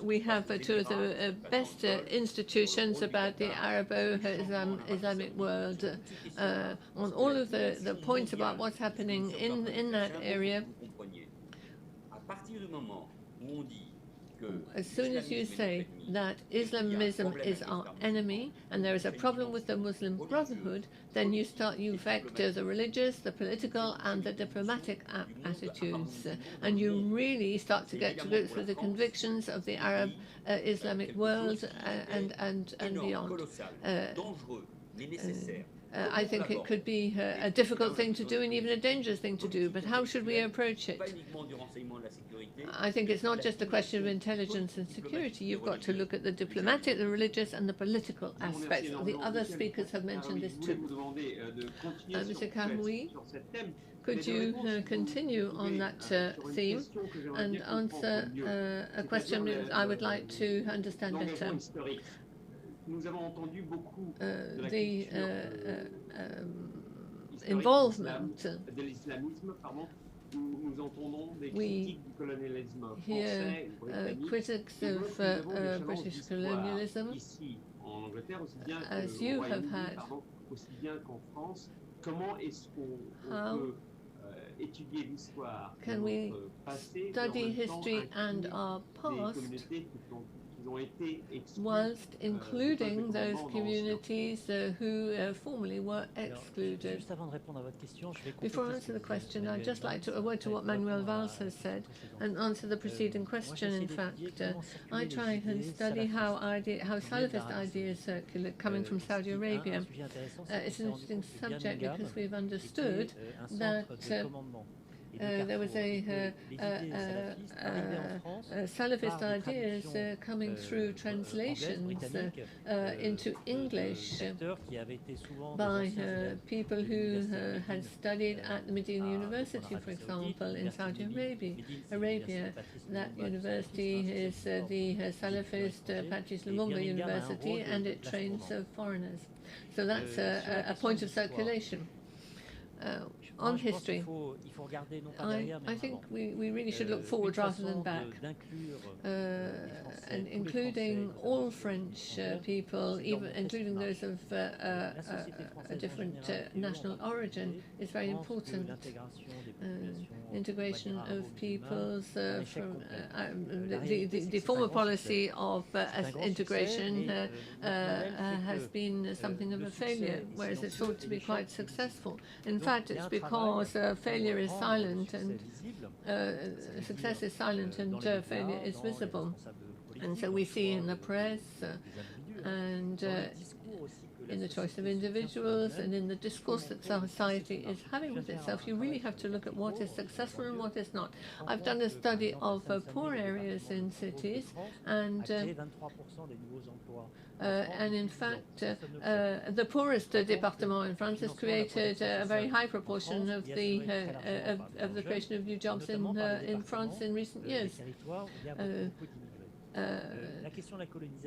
we have two of the best institutions about the Arabo-Islamic world on all of the points about what's happening in that area. As soon as you say that Islamism is our enemy and there is a problem with the Muslim Brotherhood, then you affect the religious, the political, and the diplomatic attitudes, and you really start to get to grips with the convictions of the Arab Islamic world and beyond. I think it could be a difficult thing to do and even a dangerous thing to do, but how should we approach it? I think it's not just a question of intelligence and security. You've got to look at the diplomatic, the religious, and the political aspects. The other speakers have mentioned this too. Mr. Karoui, could you continue on that theme and answer a question I would like to understand better? The involvement. We hear critics of British colonialism, as you have had aussi bien qu'en France. Comment est-ce qu'on peut étudier l'histoire de notre passé, study history and our past whilst including those communities who formerly were excluded? Before I answer the question, I'd just like to word to what Manuel Valls has said and answer the preceding question. In fact, I try and study how Salafist ideas circulate coming from Saudi Arabia. It's an interesting subject because we've understood that there was Salafist ideas coming through translations into English by people who had studied at the Medina University, for example, in Saudi Arabia. That university is the Salafist Patrice Lumumba University, and it trains foreigners. So that's a point of circulation. On history, I think we really should look forward rather than back, and including all French people, even including those of a different national origin, is very important. Integration of peoples from the former policy of integration has been something of a failure, whereas it's thought to be quite successful. In fact, it's because failure is silent and success is silent and failure is visible. And so we see in the press and in the choice of individuals and in the discourse that society is having with itself, you really have to look at what is successful and what is not. I've done a study of poor areas in cities, and in fact, the poorest department in France has created a very high proportion of the creation of new jobs in France in recent years.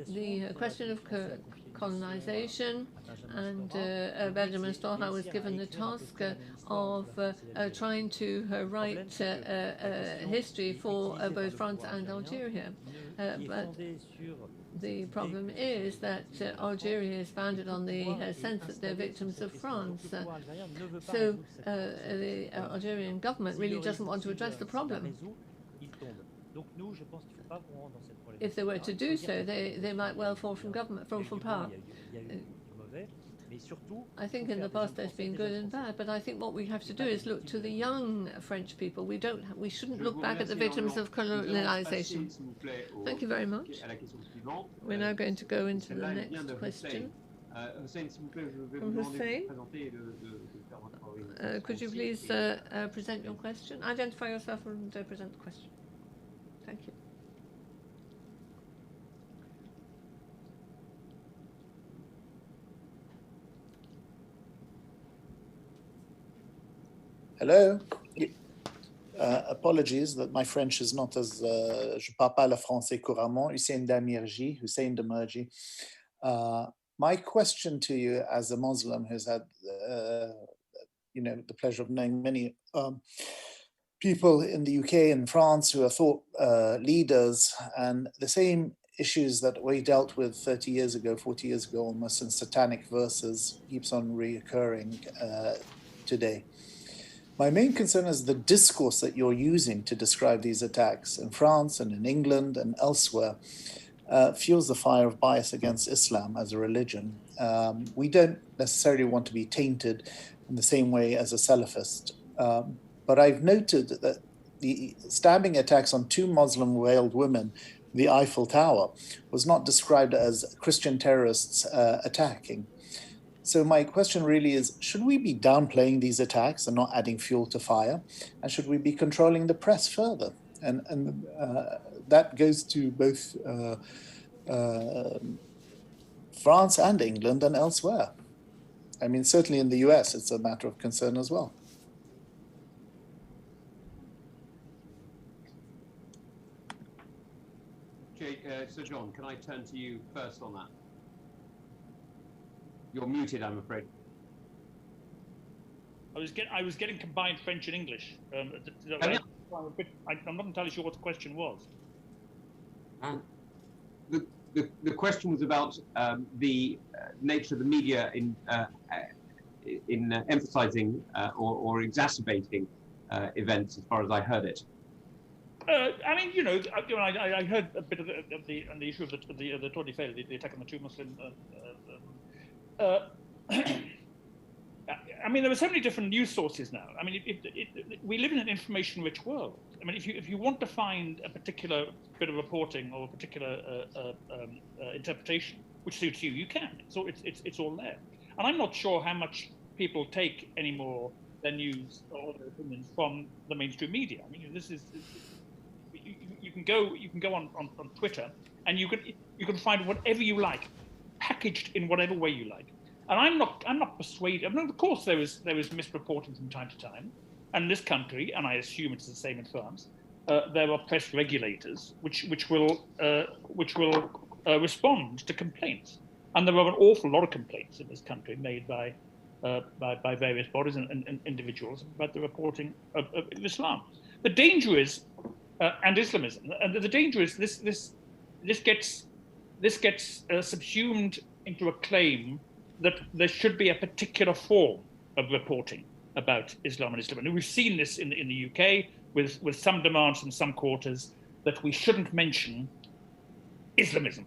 The question of colonization, and Benjamin Stoha was given the task of trying to write history for both France and Algeria. But the problem is that Algeria is founded on the sense that they're victims of France. So the Algerian government really doesn't want to address the problem. If they were to do so, they might well fall from power. I think in the past there's been good and bad, but I think what we have to do is look to the young French people. We shouldn't look back at the victims of colonization. Thank you very much. We're now going to go into the next question. Hussein, could you please present your question? Identify yourself and present the question. Thank you. Hello. Apologies that my French is not as je parle pas le français couramment. Hussein Demirji. My question to you, as a Muslim who's had the pleasure of knowing many people in the UK and France who are thought leaders, and the same issues that we dealt with 30 years ago, 40 years ago almost, in satanic verses keeps on reoccurring today. My main concern is the discourse that you're using to describe these attacks in France and in England and elsewhere fuels the fire of bias against Islam as a religion. We don't necessarily want to be tainted in the same way as a Salafist. But I've noted that the stabbing attacks on 2 Muslim veiled women, the Eiffel Tower, was not described as Christian terrorists attacking. So my question really is, should we be downplaying these attacks and not adding fuel to fire? And should we be controlling the press further? And that goes to both France and England and elsewhere. I mean, certainly in the US, it's a matter of concern as well. Sir John, can I turn to you first on that? You're muted, I'm afraid. I was getting combined French and English. I'm not entirely sure what the question was. the question was about the nature of the media in emphasizing or exacerbating events, as far as I heard it. I mean, I heard a bit of the issue of the Tour de Fail, the attack on the two Muslim. I mean, there are so many different news sources now. I mean, we live in an information-rich world. I mean, if you want to find a particular bit of reporting or a particular interpretation which suits you, you can. It's all there. And I'm not sure how much people take anymore their news or their opinions from the mainstream media. I mean, this is. You can go on Twitter and you can find whatever you like, packaged in whatever way you like. And I'm not persuaded. I mean, of course, there is misreporting from time to time, and in this country, and I assume it's the same in France, there are press regulators which will respond to complaints, and there are an awful lot of complaints in this country made by various bodies and individuals about the reporting of Islam. The danger is, and Islamism, and the danger is this gets subsumed into a claim that there should be a particular form of reporting about Islam and Islam. And we've seen this in the UK with some demands from some quarters that we shouldn't mention Islamism.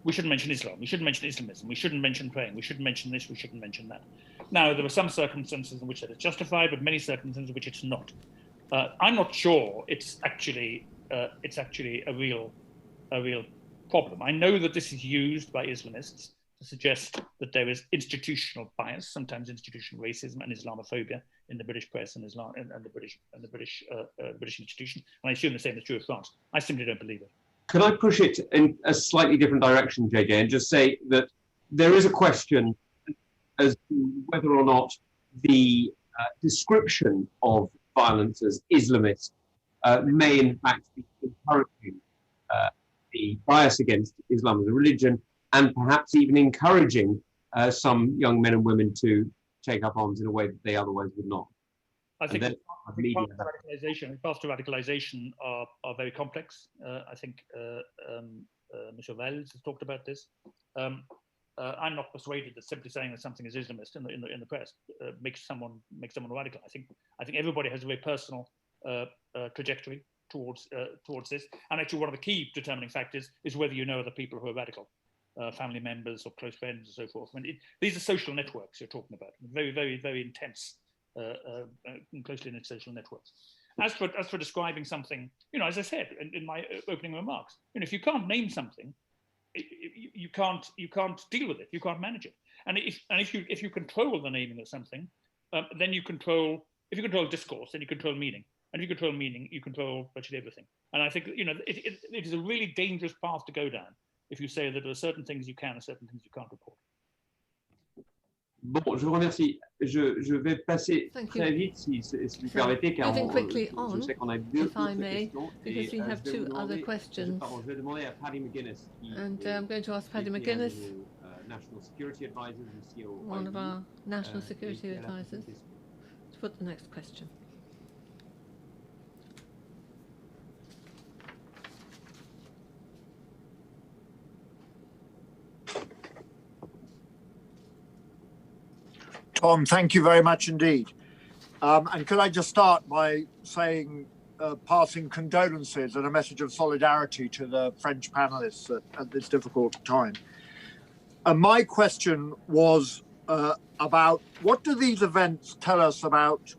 We shouldn't mention Islam. We shouldn't mention Islamism. We shouldn't mention praying. We shouldn't mention this. We shouldn't mention that. Now, there are some circumstances in which that is justified, but many circumstances in which it's not. I'm not sure it's actually a real problem. I know that this is used by Islamists to suggest that there is institutional bias, sometimes institutional racism and Islamophobia in the British press and Islam and the British institution. And I assume the same is true of France. I simply don't believe it. Can I push it in a slightly different direction, JJ, and just say that there is a question as to whether or not the description of violence as Islamist may in fact be encouraging the bias against Islam as a religion, and perhaps even encouraging some young men and women to take up arms in a way that they otherwise would not. I think paths to radicalization are very complex. I think Mr. Wells has talked about this. I'm not persuaded that simply saying that something is Islamist in the press makes someone radical. I think everybody has a very personal trajectory towards this, and actually one of the key determining factors is whether you know other people who are radical, family members or close friends and so forth. I mean, these are social networks you're talking about, very, very, very intense, closely knit social networks. As for describing something, as I said in my opening remarks, if you can't name something, you can't deal with it. You can't manage it. And if you control the naming of something, then you control. If you control discourse, then you control meaning. And if you control meaning, you control virtually everything. And I think it is a really dangerous path to go down if you say that there are certain things you can and certain things you can't report. Bon, je vous remercie. Je vais passer très vite si vous permettez, car je sais qu'on a deux questions. Because we have two other questions. Je vais demander à Paddy McGuinness. And I'm going to ask Paddy McGuinness, National Security Advisor, one of our national security advisors, to put the next question. Tom, thank you very much indeed. And could I just start by saying, passing condolences and a message of solidarity to the French panelists at this difficult time. My question was about what do these events tell us about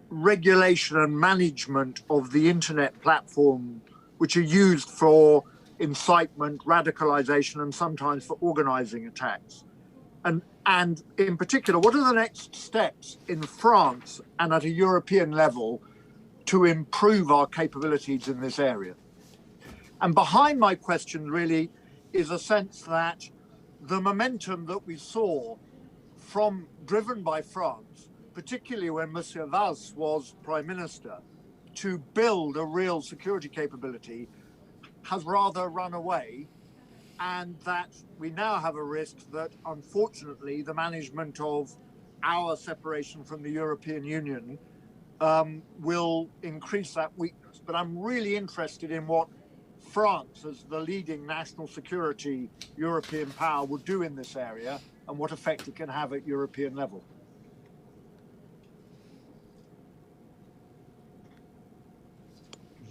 regulation and management of the internet platform, which are used for incitement, radicalization, and sometimes for organizing attacks? And in particular, what are the next steps in France and at a European level to improve our capabilities in this area? And behind my question really is a sense that the momentum that we saw driven by France, particularly when Monsieur Valls was Prime Minister, to build a real security capability has rather run away, and that we now have a risk that, unfortunately, the management of our separation from the European Union will increase that weakness. But I'm really interested in what France, as the leading national security European power, will do in this area, and what effect it can have at European level?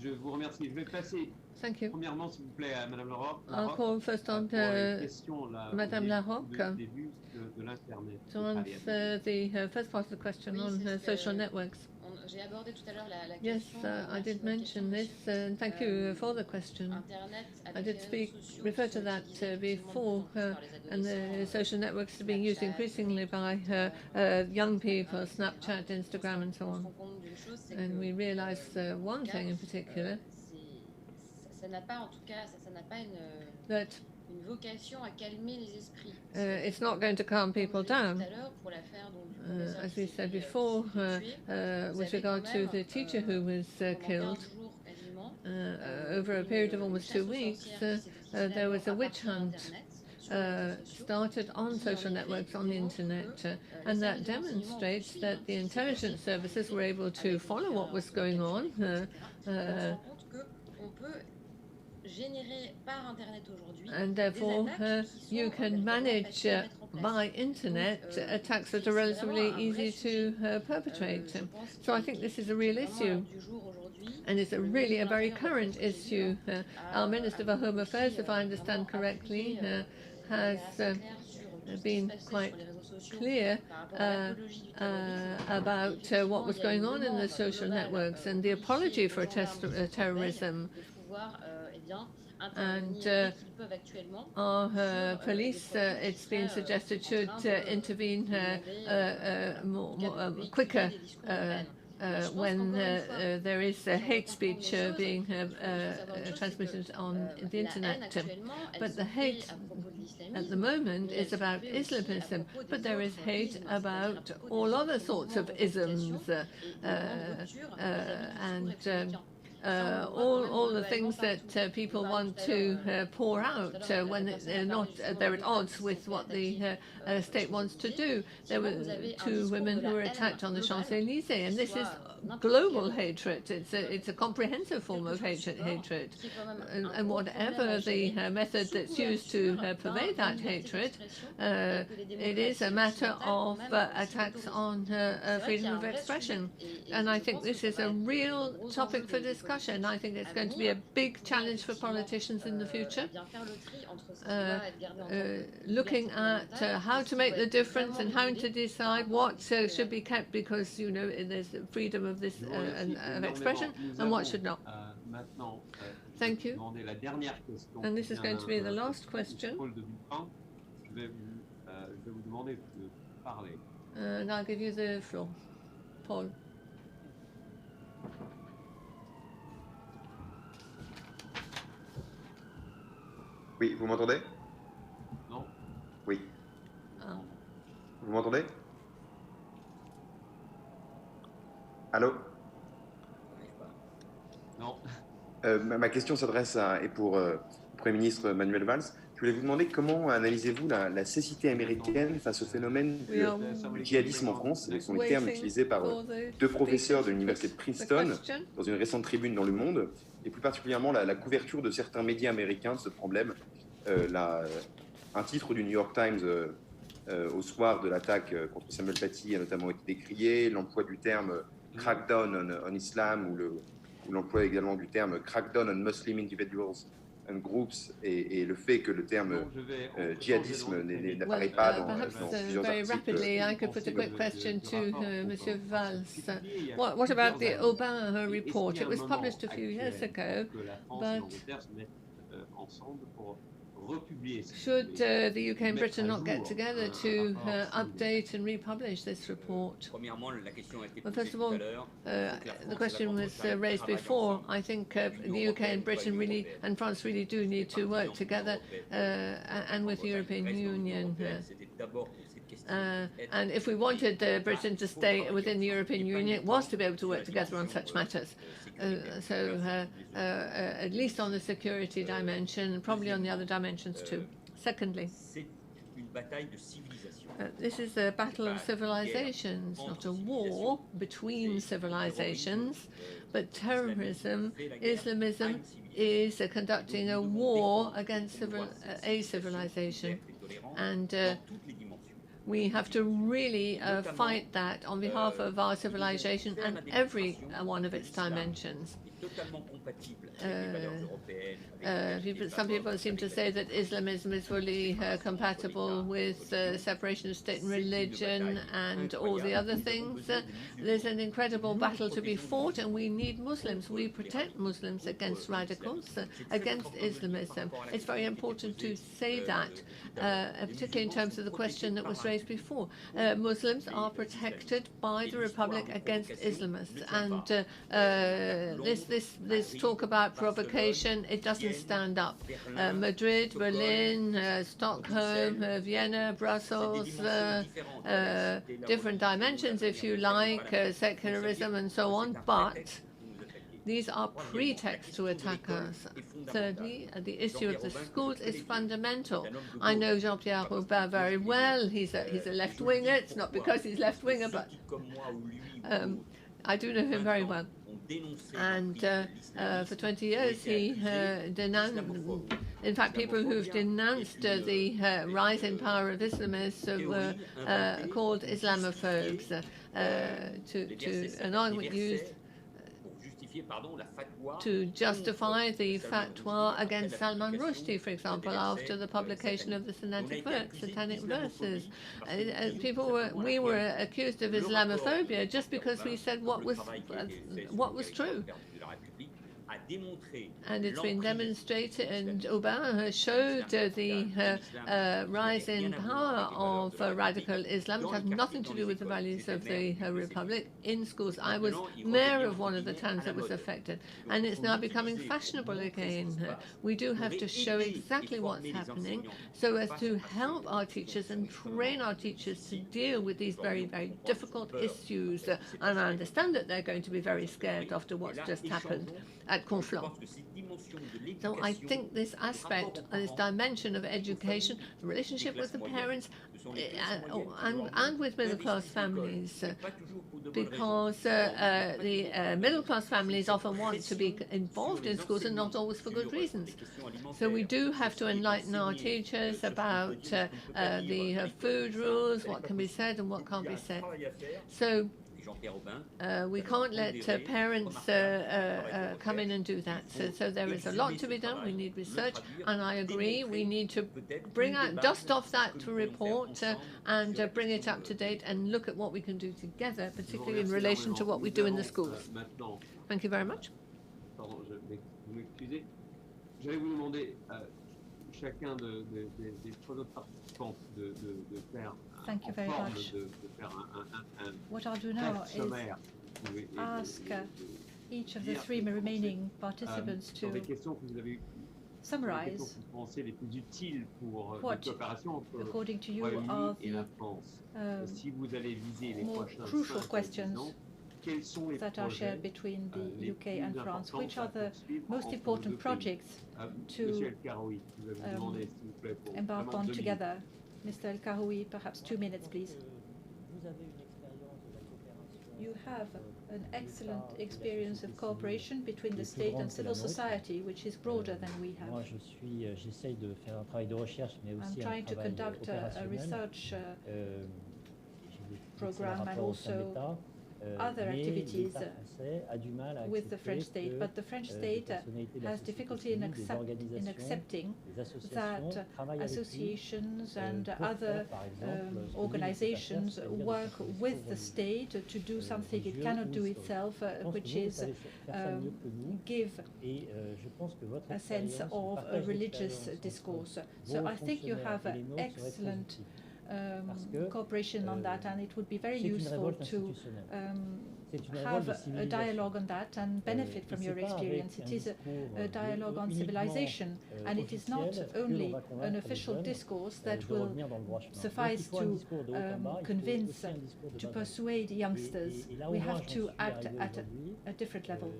Je vous remercie. Je vais passer. Thank you. Premièrement, s'il vous plaît, à Madame Larocque. I'll call first on Madame Larocque de l'Internet. to answer the first part of the question on social networks. Yes, I did mention this, and thank you for the question. I did refer to that before, and the social networks are being used increasingly by young people, Snapchat, Instagram, and so on. And we realize one thing in particular, that it's not going to calm people down. As we said before, with regard to the teacher who was killed, over a period of almost 2 weeks, there was a witch hunt started on social networks, on the internet, and that demonstrates that the intelligence services were able to follow what was going on. And therefore, you can manage by internet attacks that are relatively easy to perpetrate. So I think this is a real issue, and it's really a very current issue. Our Minister for Home Affairs, if I understand correctly, has been quite clear about what was going on in the social networks and the apology for terrorism. And our police, it's been suggested, should intervene quicker when there is hate speech being transmitted on the internet. But the hate at the moment is about Islamism, but there is hate about all other sorts of isms, and all the things that people want to pour out when they're at odds with what the state wants to do. There were 2 women who were attacked on the Champs-Élysées, and this is global hatred. It's a comprehensive form of hatred, and whatever the method that's used to pervade that hatred, it is a matter of attacks on freedom of expression. And I think this is a real topic for discussion. I think it's going to be a big challenge for politicians in the future, looking at how to make the difference and how to decide what should be kept, because, you know, there's freedom of this of expression, and what should not. Thank you. And this is going to be the last question. And I'll give you the floor. Paul. Oui, vous m'entendez? Non. Oui. Vous m'entendez? Allô? Non. Ma question s'adresse et pour le Premier ministre Manuel Valls. Je voulais vous demander comment analysez-vous la cécité américaine face au phénomène du djihadisme en France. Ce sont les termes utilisés par 2 professeurs de l'université de Princeton dans une récente tribune dans Le Monde, et plus particulièrement la couverture de certains médias américains de ce problème. Un titre du New York Times au soir de l'attaque contre Samuel Paty a notamment été décrié, l'emploi du terme crackdown on Islam ou l'emploi également du terme crackdown on Muslim individuals and groups, et le fait que le terme djihadisme n'apparaît pas dans plusieurs very articles. rapidly, I could put a quick question to Monsieur Valls. What about the Obama report? It was published a few years ago, but should the UK and Britain not get together to update and republish this report? Well, first of all, the question was raised before. I think the UK and Britain really, and France really do need to work together, and with the European Union. And if we wanted Britain to stay within the European Union, it was to be able to work together on such matters. At least on the security dimension, and probably on the other dimensions too. Secondly, This is a battle of civilizations, not a war between civilizations, but terrorism, Islamism is conducting a war against a civilization. And we have to really fight that on behalf of our civilization and every one of its dimensions. Some people seem to say that Islamism is fully compatible with separation of state and religion and all the other things. There's an incredible battle to be fought, and we need Muslims. We protect Muslims against radicals, against Islamism. It's very important to say that, particularly in terms of the question that was raised before. Muslims are protected by the Republic against Islamists, and this talk about provocation, it doesn't stand up. Madrid, Berlin, Stockholm, Vienna, Brussels, different dimensions, if you like, secularism and so on, but these are pretexts to attack us. Thirdly, the issue of the schools is fundamental. I know Jean-Pierre Robert very well. He's a left-winger. It's not because he's left-winger, but I do know him very well. And for 20 years, he denounced, in fact, people who've denounced the rise in power of Islamists were called Islamophobes, to an argument used to justify the fatwa against Salman Rushdie, for example, after the publication of the Satanic Verses. We were accused of Islamophobia just because we said what was true. And it's been demonstrated, and Aubin has showed the rise in power of radical Islam. It has nothing to do with the values of the Republic in schools. I was mayor of one of the towns that was affected, and it's now becoming fashionable again. We do have to show exactly what's happening so as to help our teachers and train our teachers to deal with these very, very difficult issues. And I understand that they're going to be very scared after what's just happened at Conflans. So I think this aspect, this dimension of education, the relationship with the parents and with middle-class families, because the middle-class families often want to be involved in schools and not always for good reasons. So we do have to enlighten our teachers about the food rules, what can be said and what can't be said. So we can't let parents come in and do that. So there is a lot to be done. We need research, and I agree. We need to dust off that report and bring it up to date and look at what we can do together, particularly in relation to what we do in the schools. Thank you very much. Thank you very much. What I'll do now is ask each of the three remaining participants to summarize what, according to you, are the more crucial questions that are shared between the UK and France. Which are the most important projects to embark on together? Mr. El Karoui, perhaps 2 minutes, please. You have an excellent experience of cooperation between the state and civil society, which is broader than we have. I'm trying to conduct a research program and also other activities with the French state, but the French state has difficulty in accepting that associations and other organizations work with the state to do something it cannot do itself, which is give a sense of a religious discourse. So I think you have an excellent cooperation on that, and it would be very useful to have a dialogue on that and benefit from your experience. It is a dialogue on civilization, and it is not only an official discourse that will suffice to convince, to persuade youngsters. We have to act at a different level.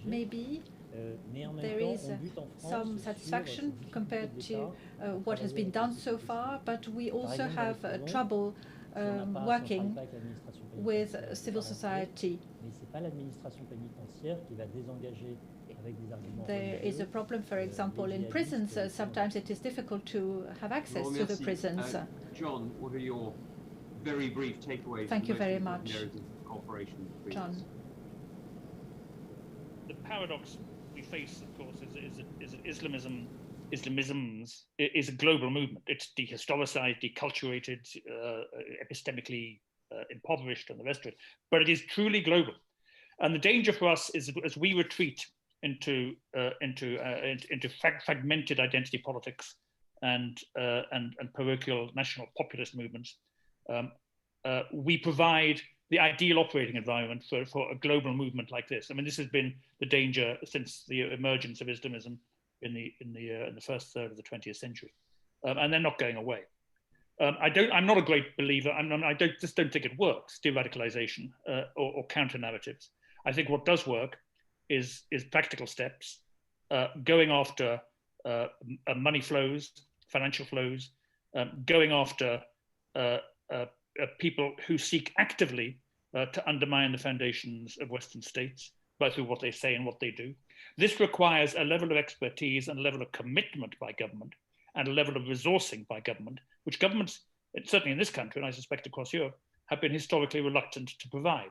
maybe there is some satisfaction compared to what has been done so far, but we also have trouble working with civil society. There is a problem, for example, in prisons. Sometimes it is difficult to have access to the prisons. John, what are your very brief takeaways? Thank you very much, John. The paradox we face, of course, is that Islamism is a global movement. It's dehistoricized, deculturated, epistemically impoverished, and the rest of it. But it is truly global. And the danger for us is as we retreat into fragmented identity politics and parochial national populist movements, we provide the ideal operating environment for a global movement like this. I mean, this has been the danger since the emergence of Islamism in the first third of the 20th century, and they're not going away. I'm not a great believer. I just don't think it works. De-radicalization or counter narratives. I think what does work is practical steps, going after money flows, financial flows, going after people who seek actively to undermine the foundations of Western states, both through what they say and what they do. This requires a level of expertise and a level of commitment by government and a level of resourcing by government, which governments, certainly in this country, and I suspect across Europe, have been historically reluctant to provide.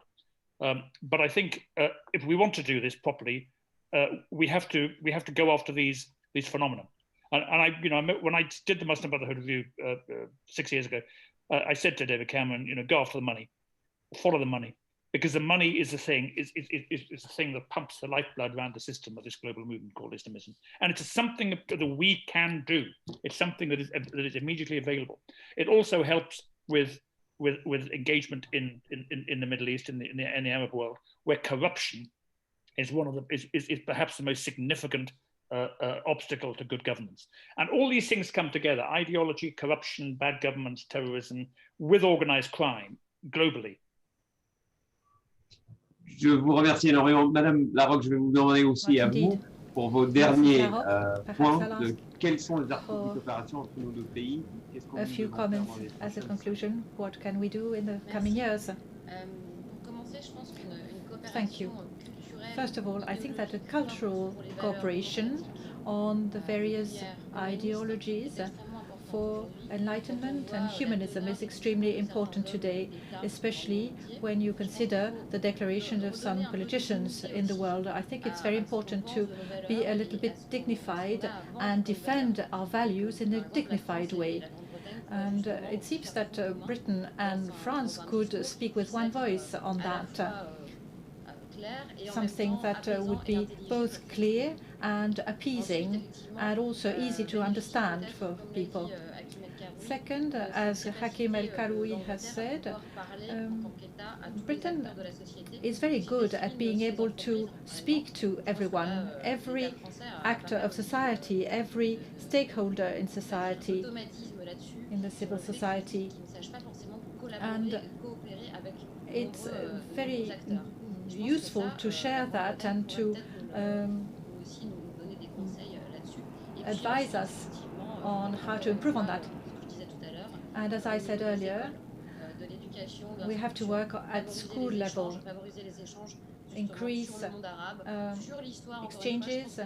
But I think if we want to do this properly, we have to go after these phenomena. And when I did the Muslim Brotherhood review 6 years ago, I said to David Cameron, go after the money, follow the money, because the money is the thing that pumps the lifeblood around the system of this global movement called Islamism. And it's something that we can do. It's something that is immediately available. It also helps with engagement in the Middle East, in the Arab world, where corruption is is perhaps the most significant obstacle to good governance. And all these things come together: ideology, corruption, bad governments, terrorism, with organized crime globally. Je vous remercie énormément. Madame Larocque, je vais vous demander aussi à vous, pour vos derniers points, de quelles sont les articles d'opération entre nos deux pays. A few comments as a conclusion. What can we do in the coming years? Thank you. First of all, I think that a cultural cooperation on the various ideologies for enlightenment and humanism is extremely important today, especially when you consider the declarations of some politicians in the world. I think it's very important to be a little bit dignified and defend our values in a dignified way. And it seems that Britain and France could speak with one voice on that. Something that would be both clear and appeasing and also easy to understand for people. Second, as Hakim El Karoui has said, Britain is very good at being able to speak to everyone, every actor of society, every stakeholder in society, in the civil society. And it's very useful to share that and to advise us on how to improve on that. And as I said earlier, we have to work at school level, increase exchanges,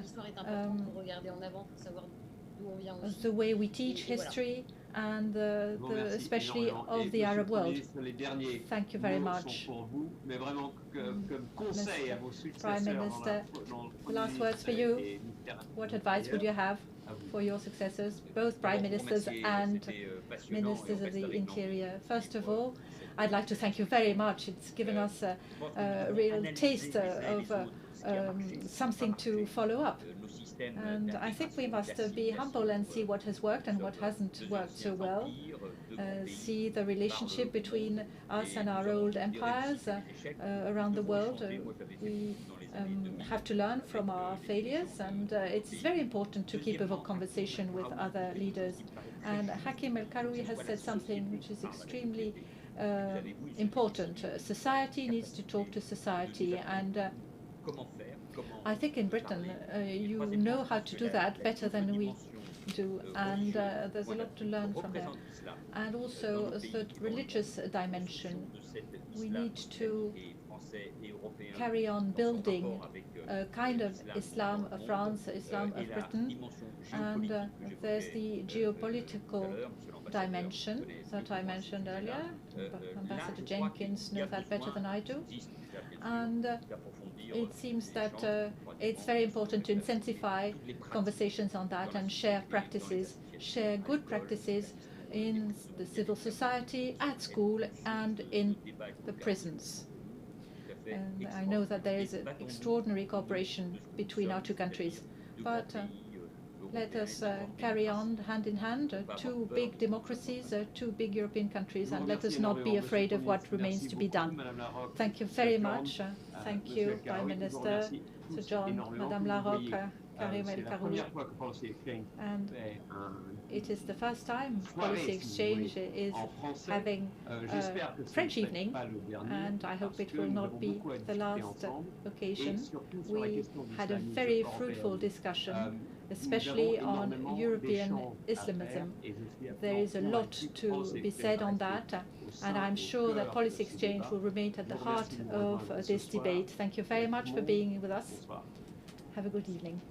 the way we teach history, and especially of the Arab world. Thank you very much. Prime Minister, the last words for you. What advice would you have for your successors, both Prime Ministers and Ministers of the Interior? First of all, I'd like to thank you very much. It's given us a real taste of something to follow up. And I think we must be humble and see what has worked and what hasn't worked so well. See the relationship between us and our old empires around the world. We have to learn from our failures, and it's very important to keep a conversation with other leaders. And Hakim El Karoui has said something which is extremely important. Society needs to talk to society, and I think in Britain you know how to do that better than we do, and there's a lot to learn from there. And also the religious dimension. We need to carry on building a kind of Islam of France, Islam of Britain, and there's the geopolitical dimension that I mentioned earlier. Ambassador Jenkins knows that better than I do. And it seems that it's very important to intensify conversations on that and share practices, share good practices in the civil society, at school, and in the prisons. And I know that there is an extraordinary cooperation between our two countries, but let us carry on hand in hand, two big democracies, two big European countries, and let us not be afraid of what remains to be done. Thank you very much. Thank you, Prime Minister, Sir John, Madame Larocque, Hakim El Karoui. And it is the first time Policy Exchange is having a French evening, and I hope it will not be the last occasion. We had a very fruitful discussion, especially on European Islamism. There is a lot to be said on that, and I'm sure that Policy Exchange will remain at the heart of this debate. Thank you very much for being with us. Have a good evening.